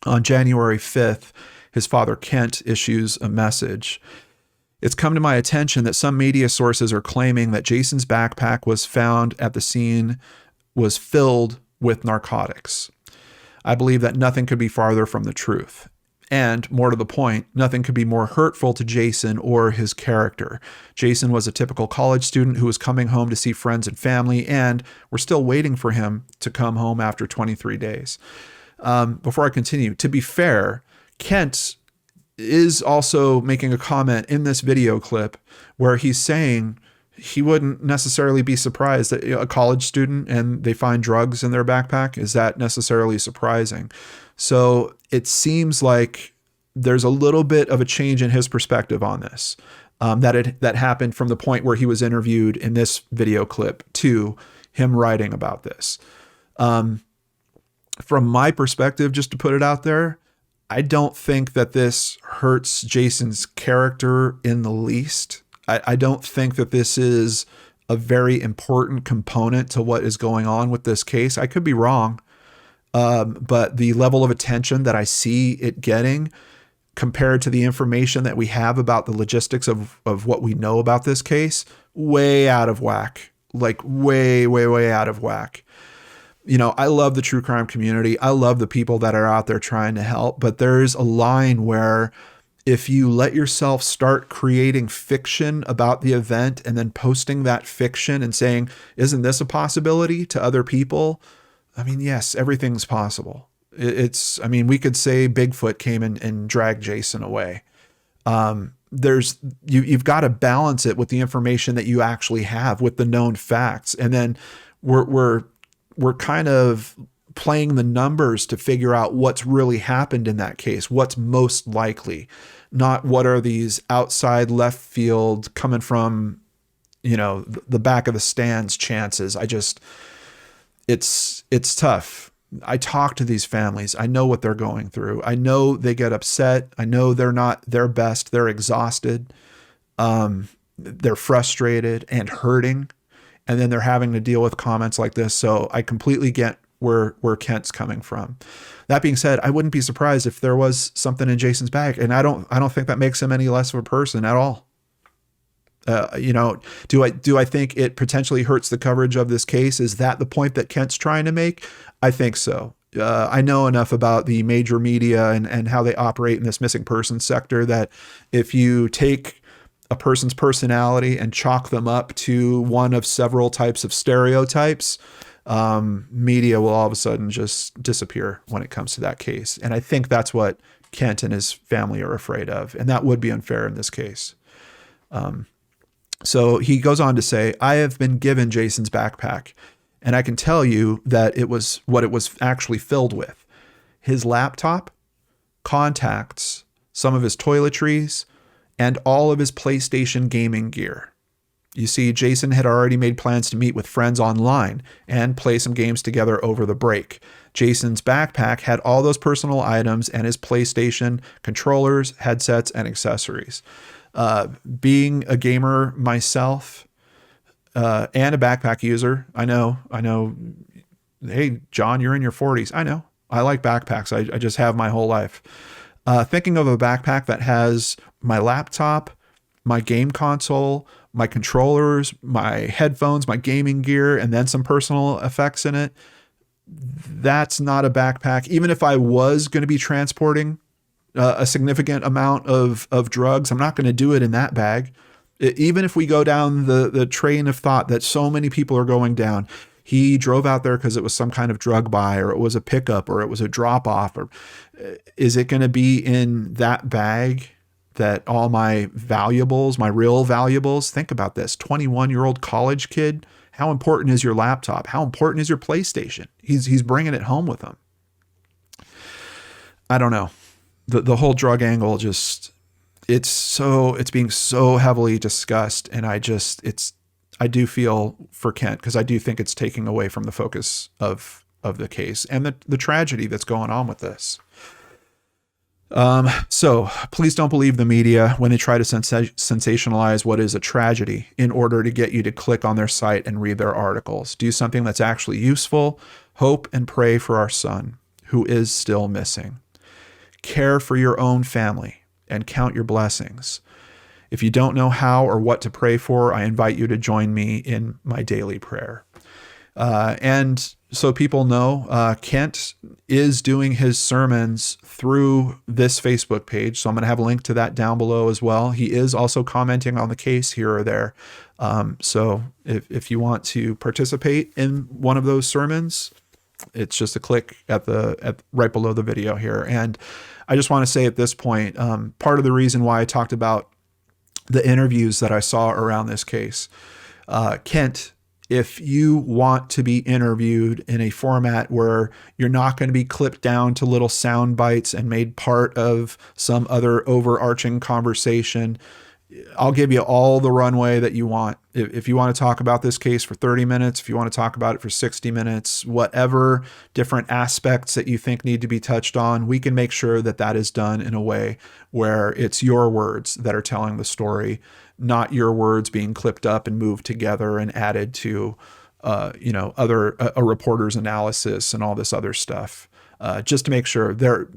on January 5th, his father Kent issues a message. It's come to my attention that some media sources are claiming that Jason's backpack was found at the scene was filled with narcotics. I believe that nothing could be farther from the truth. And more to the point, nothing could be more hurtful to Jason or his character. Jason was a typical college student who was coming home to see friends and family, and we're still waiting for him to come home after 23 days. Before I continue, to be fair, Kent is also making a comment in this video clip where he's saying he wouldn't necessarily be surprised that a college student and they find drugs in their backpack. Is that necessarily surprising? So it seems like there's a little bit of a change in his perspective on this, that happened from the point where he was interviewed in this video clip to him writing about this. From my perspective, just to put it out there, I don't think that this hurts Jason's character in the least. I don't think that this is a very important component to what is going on with this case. I could be wrong. But the level of attention that I see it getting compared to the information that we have about the logistics of what we know about this case, way out of whack, like way, way, way out of whack. I love the true crime community. I love the people that are out there trying to help, but there's a line where if you let yourself start creating fiction about the event and then posting that fiction and saying, isn't this a possibility to other people? I mean, yes, everything's possible. We could say Bigfoot came and dragged Jason away. You've got to balance it with the information that you actually have, with the known facts. And then we're kind of playing the numbers to figure out what's really happened in that case, what's most likely, not what are these outside left field coming from, the back of the stands chances. It's tough. I talk to these families. I know what they're going through. I know they get upset. I know they're not their best. They're exhausted. They're frustrated and hurting. And then they're having to deal with comments like this. So I completely get where Kent's coming from. That being said, I wouldn't be surprised if there was something in Jason's bag. And I don't think that makes him any less of a person at all. Do I think it potentially hurts the coverage of this case? Is that the point that Kent's trying to make? I think so. I know enough about the major media and how they operate in this missing persons sector that if you take a person's personality and chalk them up to one of several types of stereotypes, media will all of a sudden just disappear when it comes to that case. And I think that's what Kent and his family are afraid of. And that would be unfair in this case. So he goes on to say, I have been given Jason's backpack, and I can tell you that it was what it was actually filled with. His laptop, contacts, some of his toiletries, and all of his PlayStation gaming gear. You see, Jason had already made plans to meet with friends online and play some games together over the break. Jason's backpack had all those personal items and his PlayStation, controllers, headsets, and accessories. Being a gamer myself, and a backpack user, I know, hey, John, you're in your 40s. I know, I like backpacks. I just have my whole life. Thinking of a backpack that has my laptop, my game console, my controllers, my headphones, my gaming gear, and then some personal effects in it. That's not a backpack. Even if I was going to be transporting a significant amount of drugs, I'm not going to do it in that bag. Even if we go down the train of thought that so many people are going down, he drove out there because it was some kind of drug buy, or it was a pickup, or it was a drop off, or is it going to be in that bag that all my valuables, my real valuables? Think about this. 21-year-old college kid. How important is your laptop? How important is your PlayStation? He's bringing it home with him. I don't know. The whole drug angle just, it's being so heavily discussed, and I do feel for Kent, because I do think it's taking away from the focus of the case and the tragedy that's going on with this. So please don't believe the media when they try to sensationalize what is a tragedy in order to get you to click on their site and read their articles. Do something that's actually useful. Hope and pray for our son, who is still missing. Care for your own family and count your blessings. If you don't know how or what to pray for, I invite you to join me in my daily prayer. And so people know, Kent is doing his sermons through this Facebook page. So I'm going to have a link to that down below as well. He is also commenting on the case here or there. So if you want to participate in one of those sermons, it's just a click at right below the video here. And I just want to say at this point, part of the reason why I talked about the interviews that I saw around this case, Kent, if you want to be interviewed in a format where you're not going to be clipped down to little sound bites and made part of some other overarching conversation, I'll give you all the runway that you want. If you want to talk about this case for 30 minutes, if you want to talk about it for 60 minutes, whatever different aspects that you think need to be touched on, we can make sure that that is done in a way where it's your words that are telling the story, not your words being clipped up and moved together and added to, a reporter's analysis and all this other stuff. Just to make sure there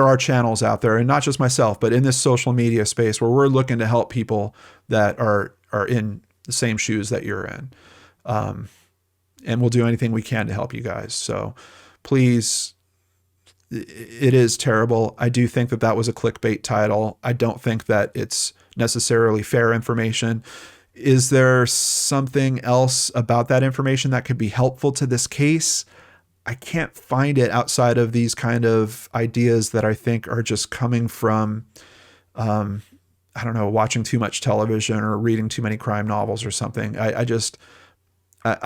are channels out there, and not just myself, but in this social media space where we're looking to help people that are in the same shoes that you're in. And we'll do anything we can to help you guys. So please, it is terrible. I do think that was a clickbait title. I don't think that it's necessarily fair information. Is there something else about that information that could be helpful to this case? I can't find it outside of these kind of ideas that I think are just coming from, watching too much television or reading too many crime novels or something. I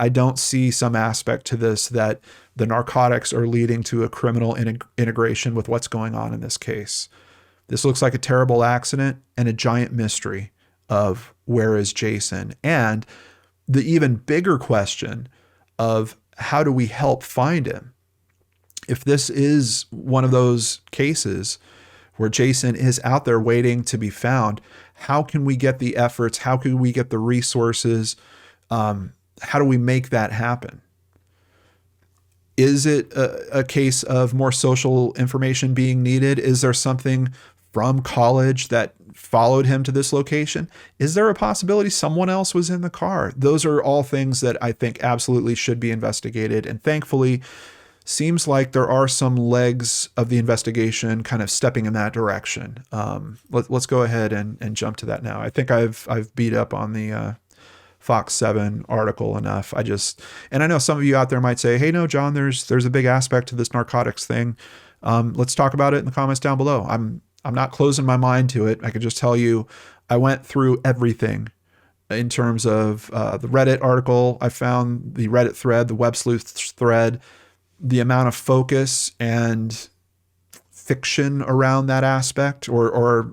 don't see some aspect to this that the narcotics are leading to a criminal integration with what's going on in this case. This looks like a terrible accident and a giant mystery of where is Jason, and the even bigger question of how do we help find him? If this is one of those cases where Jason is out there waiting to be found, how can we get the efforts? How can we get the resources? How do we make that happen? Is it a case of more social information being needed? Is there something from college that followed him to this location? Is there a possibility someone else was in the car? Those are all things that I think absolutely should be investigated. And thankfully, seems like there are some legs of the investigation kind of stepping in that direction. Let's go ahead and jump to that now. I think I've beat up on the Fox 7 article enough. And I know some of you out there might say, hey, no, John, there's a big aspect to this narcotics thing. Let's talk about it in the comments down below. I'm not closing my mind to it. I could just tell you, I went through everything in terms of the Reddit article. I found the Reddit thread, the Websleuths thread, the amount of focus and fiction around that aspect, or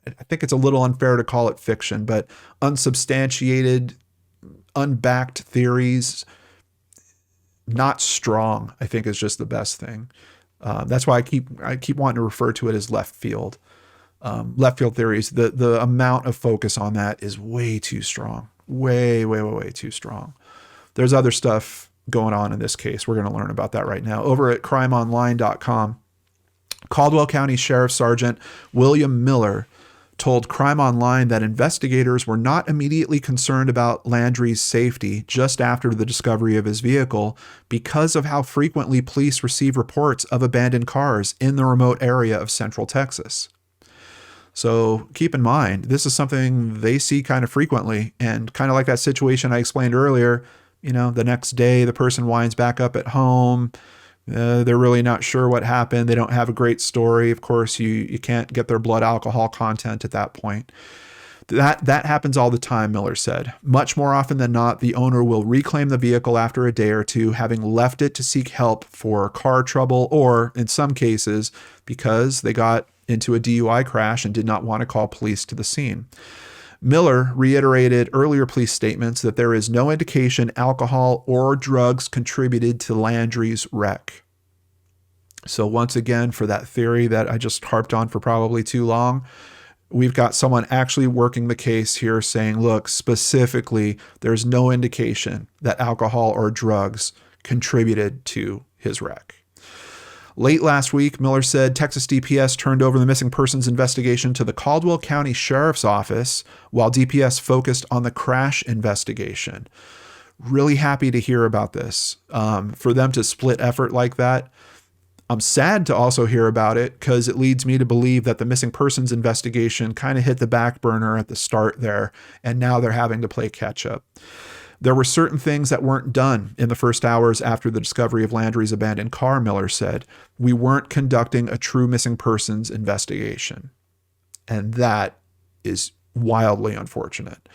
I think it's a little unfair to call it fiction, but unsubstantiated, unbacked theories, not strong, I think is just the best thing. That's why I keep wanting to refer to it as left field theories. The amount of focus on that is way too strong, way too strong. There's other stuff going on in this case. We're going to learn about that right now. Over at crimeonline.com, Caldwell County Sheriff Sergeant William Miller told Crime Online that investigators were not immediately concerned about Landry's safety just after the discovery of his vehicle because of how frequently police receive reports of abandoned cars in the remote area of Central Texas. So keep in mind, this is something they see kind of frequently, and kind of like that situation I explained earlier, the next day the person winds back up at home. They're really not sure what happened. They don't have a great story. Of course, you can't get their blood alcohol content at that point. That happens all the time, Miller said. Much more often than not, the owner will reclaim the vehicle after a day or two, having left it to seek help for car trouble or, in some cases, because they got into a DUI crash and did not want to call police to the scene. Miller reiterated earlier police statements that there is no indication alcohol or drugs contributed to Landry's wreck. So once again, for that theory that I just harped on for probably too long, we've got someone actually working the case here saying, look, specifically, there's no indication that alcohol or drugs contributed to his wreck. Late last week, Miller said Texas DPS turned over the missing persons investigation to the Caldwell County Sheriff's Office while DPS focused on the crash investigation. Really happy to hear about this. For them to split effort like that, I'm sad to also hear about it because it leads me to believe that the missing persons investigation kind of hit the back burner at the start there, and now they're having to play catch up. There were certain things that weren't done in the first hours after the discovery of Landry's abandoned car, Miller said. We weren't conducting a true missing persons investigation. And that is wildly unfortunate.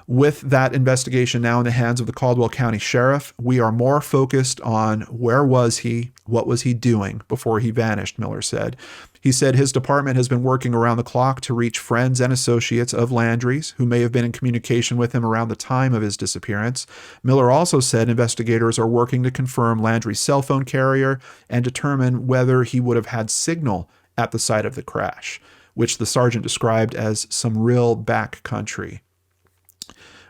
With that investigation now in the hands of the Caldwell County Sheriff, we are more focused on where was he, what was he doing before he vanished, Miller said. He said his department has been working around the clock to reach friends and associates of Landry's who may have been in communication with him around the time of his disappearance. Miller also said investigators are working to confirm Landry's cell phone carrier and determine whether he would have had signal at the site of the crash, which the sergeant described as some real back country.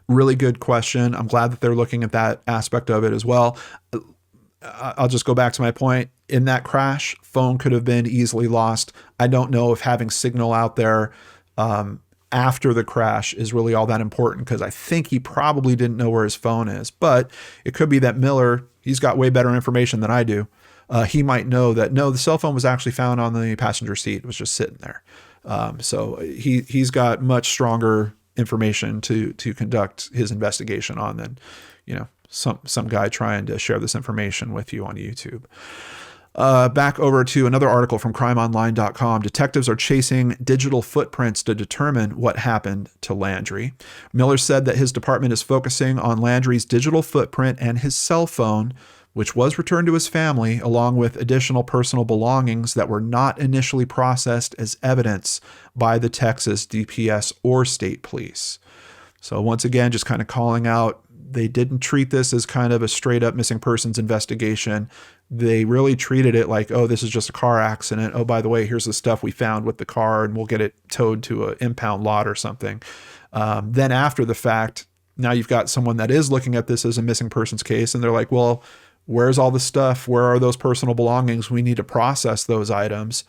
Really good question. I'm glad that they're looking at that aspect of it as well. I'll just go back to my point. In that crash, phone could have been easily lost. I don't know if having signal out there after the crash is really all that important because I think he probably didn't know where his phone is. But it could be that Miller, he's got way better information than I do. He might know that, no, the cell phone was actually found on the passenger seat. It was just sitting there. So he's got much stronger information to conduct his investigation on than, some guy trying to share this information with you on YouTube. Back over to another article from crimeonline.com. Detectives are chasing digital footprints to determine what happened to Landry. Miller said that his department is focusing on Landry's digital footprint and his cell phone, which was returned to his family, along with additional personal belongings that were not initially processed as evidence by the Texas DPS or state police. So once again, just kind of calling out, they didn't treat this as kind of a straight up missing persons investigation. They really treated it like, oh, this is just a car accident. Oh, by the way, here's the stuff we found with the car and we'll get it towed to an impound lot or something. Then after the fact, now you've got someone that is looking at this as a missing persons case and they're like, well, where's all the stuff? Where are those personal belongings? We need to process those items.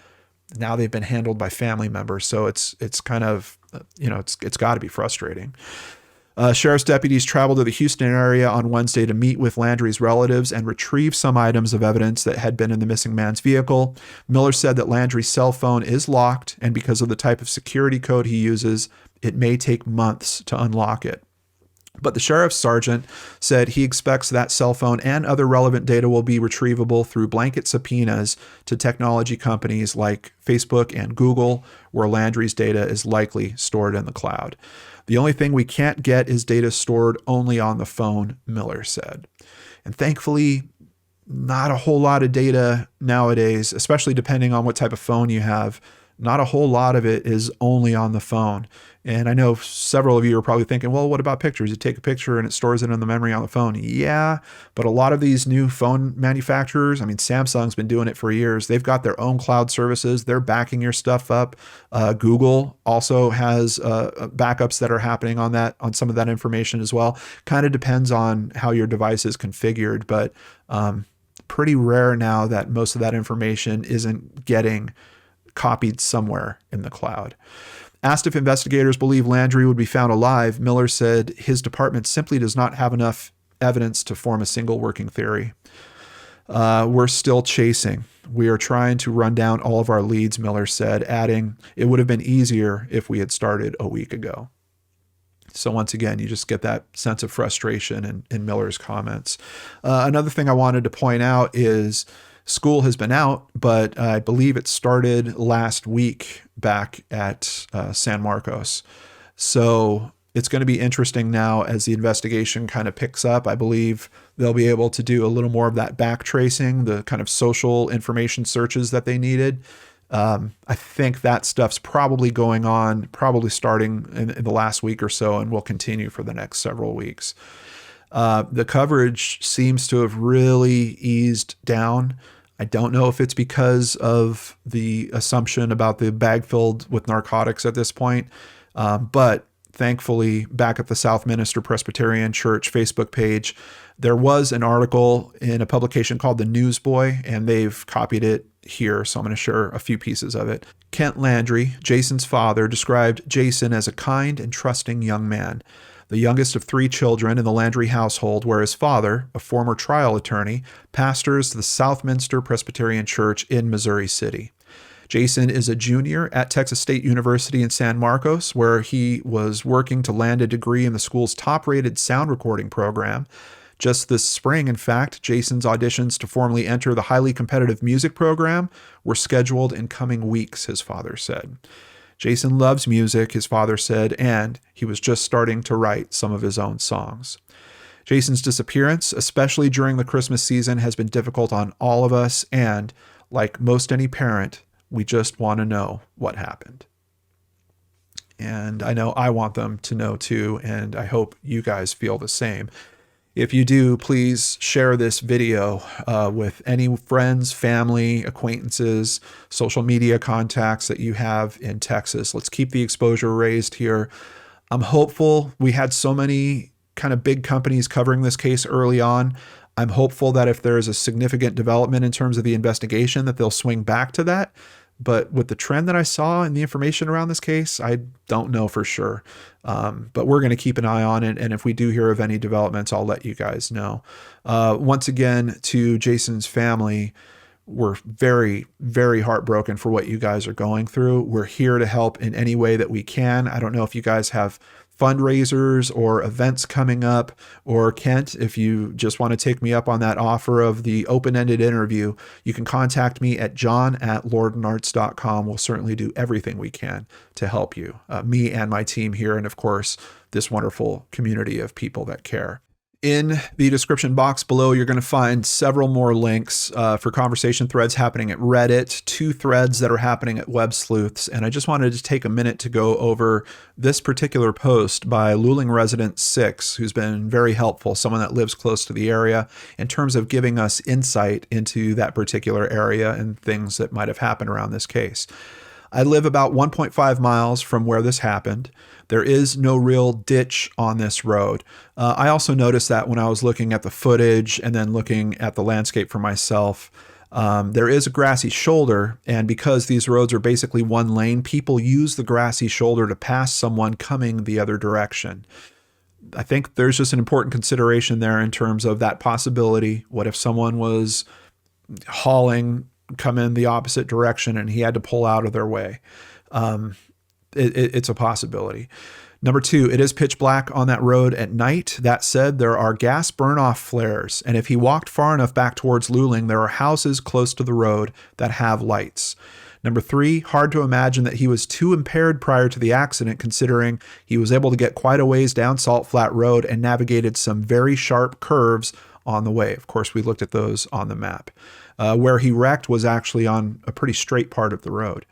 Now they've been handled by family members. So it's kind of, it's got to be frustrating. Sheriff's deputies traveled to the Houston area on Wednesday to meet with Landry's relatives and retrieve some items of evidence that had been in the missing man's vehicle. Miller said that Landry's cell phone is locked, and because of the type of security code he uses, it may take months to unlock it. But the sheriff's sergeant said he expects that cell phone and other relevant data will be retrievable through blanket subpoenas to technology companies like Facebook and Google, where Landry's data is likely stored in the cloud. The only thing we can't get is data stored only on the phone, Miller said. And thankfully, not a whole lot of data nowadays, especially depending on what type of phone you have. Not a whole lot of it is only on the phone. And I know several of you are probably thinking, well, what about pictures? You take a picture and it stores it in the memory on the phone. Yeah, but a lot of these new phone manufacturers, I mean, Samsung's been doing it for years. They've got their own cloud services. They're backing your stuff up. Google also has backups that are happening on some of that information as well. Kind of depends on how your device is configured, but pretty rare now that most of that information isn't getting copied somewhere in the cloud. Asked if investigators believe Landry would be found alive, Miller said his department simply does not have enough evidence to form a single working theory. We're still chasing. We are trying to run down all of our leads, Miller said, adding, it would have been easier if we had started a week ago. So once again, you just get that sense of frustration in Miller's comments. Another thing I wanted to point out is school has been out, but I believe it started last week back at San Marcos. So it's going to be interesting now as the investigation kind of picks up. I believe they'll be able to do a little more of that back tracing, the kind of social information searches that they needed. I think that stuff's probably going on, probably starting in the last week or so, and will continue for the next several weeks. The coverage seems to have really eased down. I don't know if it's because of the assumption about the bag filled with narcotics at this point, but thankfully, back at the Southminster Presbyterian Church Facebook page, there was an article in a publication called The Newsboy, and they've copied it here, so I'm going to share a few pieces of it. Kent Landry, Jason's father, described Jason as a kind and trusting young man, the youngest of 3 children in the Landry household, where his father, a former trial attorney, pastors the Southminster Presbyterian Church in Missouri City. Jason is a junior at Texas State University in San Marcos, where he was working to land a degree in the school's top-rated sound recording program. Just this spring, in fact, Jason's auditions to formally enter the highly competitive music program were scheduled in coming weeks, his father said. Jason loves music, his father said, and he was just starting to write some of his own songs. Jason's disappearance, especially during the Christmas season, has been difficult on all of us, and like most any parent, we just want to know what happened. And I know I want them to know too, and I hope you guys feel the same. If you do, please share this video with any friends, family, acquaintances, social media contacts that you have in Texas. Let's keep the exposure raised here. I'm hopeful. We had so many kind of big companies covering this case early on. I'm hopeful that if there is a significant development in terms of the investigation, that they'll swing back to that. But with the trend that I saw and the information around this case, I don't know for sure. But we're going to keep an eye on it. And if we do hear of any developments, I'll let you guys know. Once again, to Jason's family, we're very, very heartbroken for what you guys are going through. We're here to help in any way that we can. I don't know if you guys have fundraisers or events coming up, or Kent, if you just want to take me up on that offer of the open-ended interview, you can contact me at john@lordenarts.com. We'll certainly do everything we can to help you, me and my team here, and of course, this wonderful community of people that care. In the description box below, you're going to find several more links for conversation threads happening at Reddit, 2 threads that are happening at Websleuths, and I just wanted to take a minute to go over this particular post by Luling Resident 6, who's been very helpful, someone that lives close to the area, in terms of giving us insight into that particular area and things that might have happened around this case. I live about 1.5 miles from where this happened. There is no real ditch on this road. I also noticed that when I was looking at the footage and then looking at the landscape for myself, there is a grassy shoulder, and because these roads are basically one lane, people use the grassy shoulder to pass someone coming the other direction. I think there's just an important consideration there in terms of that possibility. What if someone was hauling, come in the opposite direction, and he had to pull out of their way? It's a possibility. Number 2, it is pitch black on that road at night. That said, there are gas burn-off flares, and if he walked far enough back towards Luling, there are houses close to the road that have lights. Number 3, hard to imagine that he was too impaired prior to the accident, considering he was able to get quite a ways down Salt Flat Road and navigated some very sharp curves on the way. Of course, we looked at those on the map. Where he wrecked was actually on a pretty straight part of the road.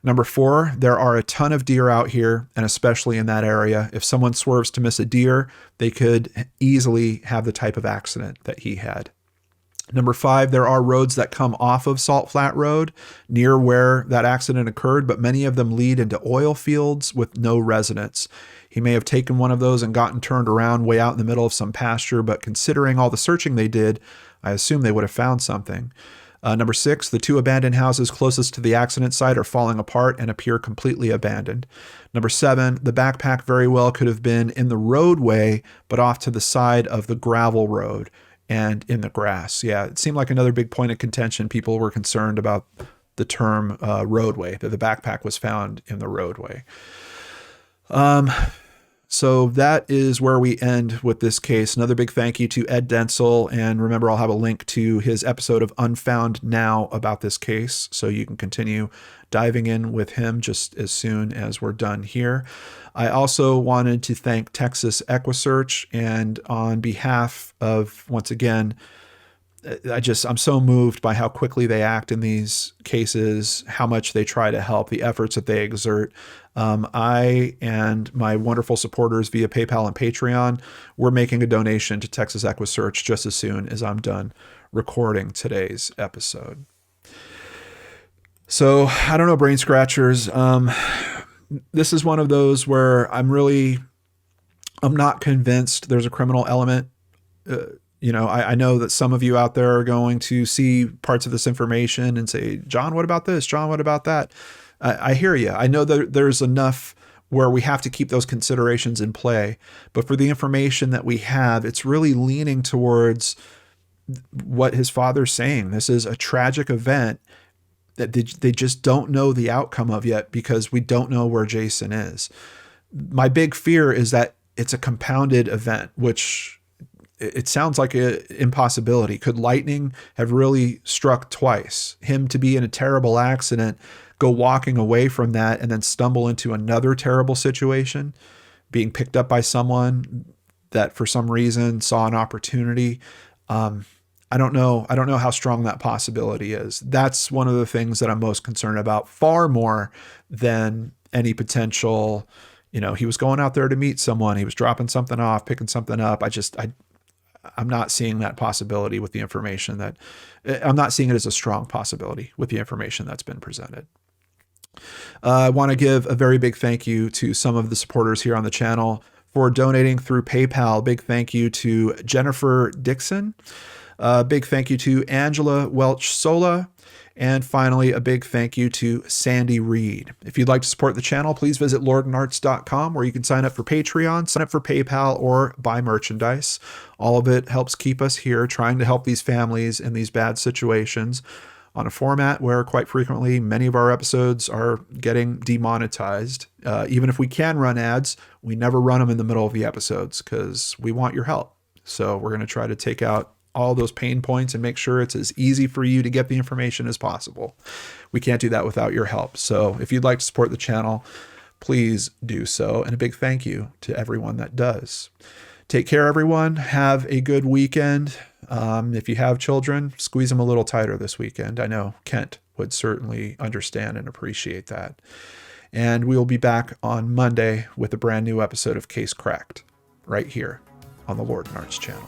Number 4, there are a ton of deer out here, and especially in that area. If someone swerves to miss a deer, they could easily have the type of accident that he had. Number 5, there are roads that come off of Salt Flat Road near where that accident occurred, but many of them lead into oil fields with no residents. He may have taken one of those and gotten turned around way out in the middle of some pasture, but considering all the searching they did, I assume they would have found something. Number 6, the 2 abandoned houses closest to the accident site are falling apart and appear completely abandoned. Number 7, the backpack very well could have been in the roadway, but off to the side of the gravel road and in the grass. Yeah, it seemed like another big point of contention. People were concerned about the term roadway, that the backpack was found in the roadway. So that is where we end with this case. Another big thank you to Ed Denzel. And remember, I'll have a link to his episode of Unfound Now about this case, so you can continue diving in with him just as soon as we're done here. I also wanted to thank Texas Equusearch, and on behalf of, once again, I'm so moved by how quickly they act in these cases, how much they try to help, the efforts that they exert. I and my wonderful supporters via PayPal and Patreon, we're making a donation to Texas Equusearch just as soon as I'm done recording today's episode. So I don't know, brain scratchers. This is one of those where I'm not convinced there's a criminal element. I know that some of you out there are going to see parts of this information and say, John, what about this? John, what about that? I hear you. I know that there's enough where we have to keep those considerations in play. But for the information that we have, it's really leaning towards what his father's saying. This is a tragic event that they just don't know the outcome of yet, because we don't know where Jason is. My big fear is that it's a compounded event, which it sounds like an impossibility. Could lightning have really struck twice? Him to be in a terrible accident, go walking away from that, and then stumble into another terrible situation, being picked up by someone that for some reason saw an opportunity. I don't know how strong that possibility is. That's one of the things that I'm most concerned about, far more than any potential, he was going out there to meet someone. He was dropping something off, picking something up. I'm not seeing that possibility with the information I'm not seeing it as a strong possibility with the information that's been presented. I want to give a very big thank you to some of the supporters here on the channel for donating through PayPal. Big thank you to Jennifer Dixon. Big thank you to Angela Welch-Sola. And finally, a big thank you to Sandy Reed. If you'd like to support the channel, please visit lordandarts.com, where you can sign up for Patreon, sign up for PayPal, or buy merchandise. All of it helps keep us here trying to help these families in these bad situations on a format where quite frequently many of our episodes are getting demonetized. Even if we can run ads, we never run them in the middle of the episodes because we want your help. So we're going to try to take out all those pain points and make sure it's as easy for you to get the information as possible. We can't do that without your help. So if you'd like to support the channel, please do so. And a big thank you to everyone that does. Take care, everyone. Have a good weekend. If you have children, squeeze them a little tighter this weekend. I know Kent would certainly understand and appreciate that. And we will be back on Monday with a brand new episode of Case Cracked right here on the Lord and Arts channel.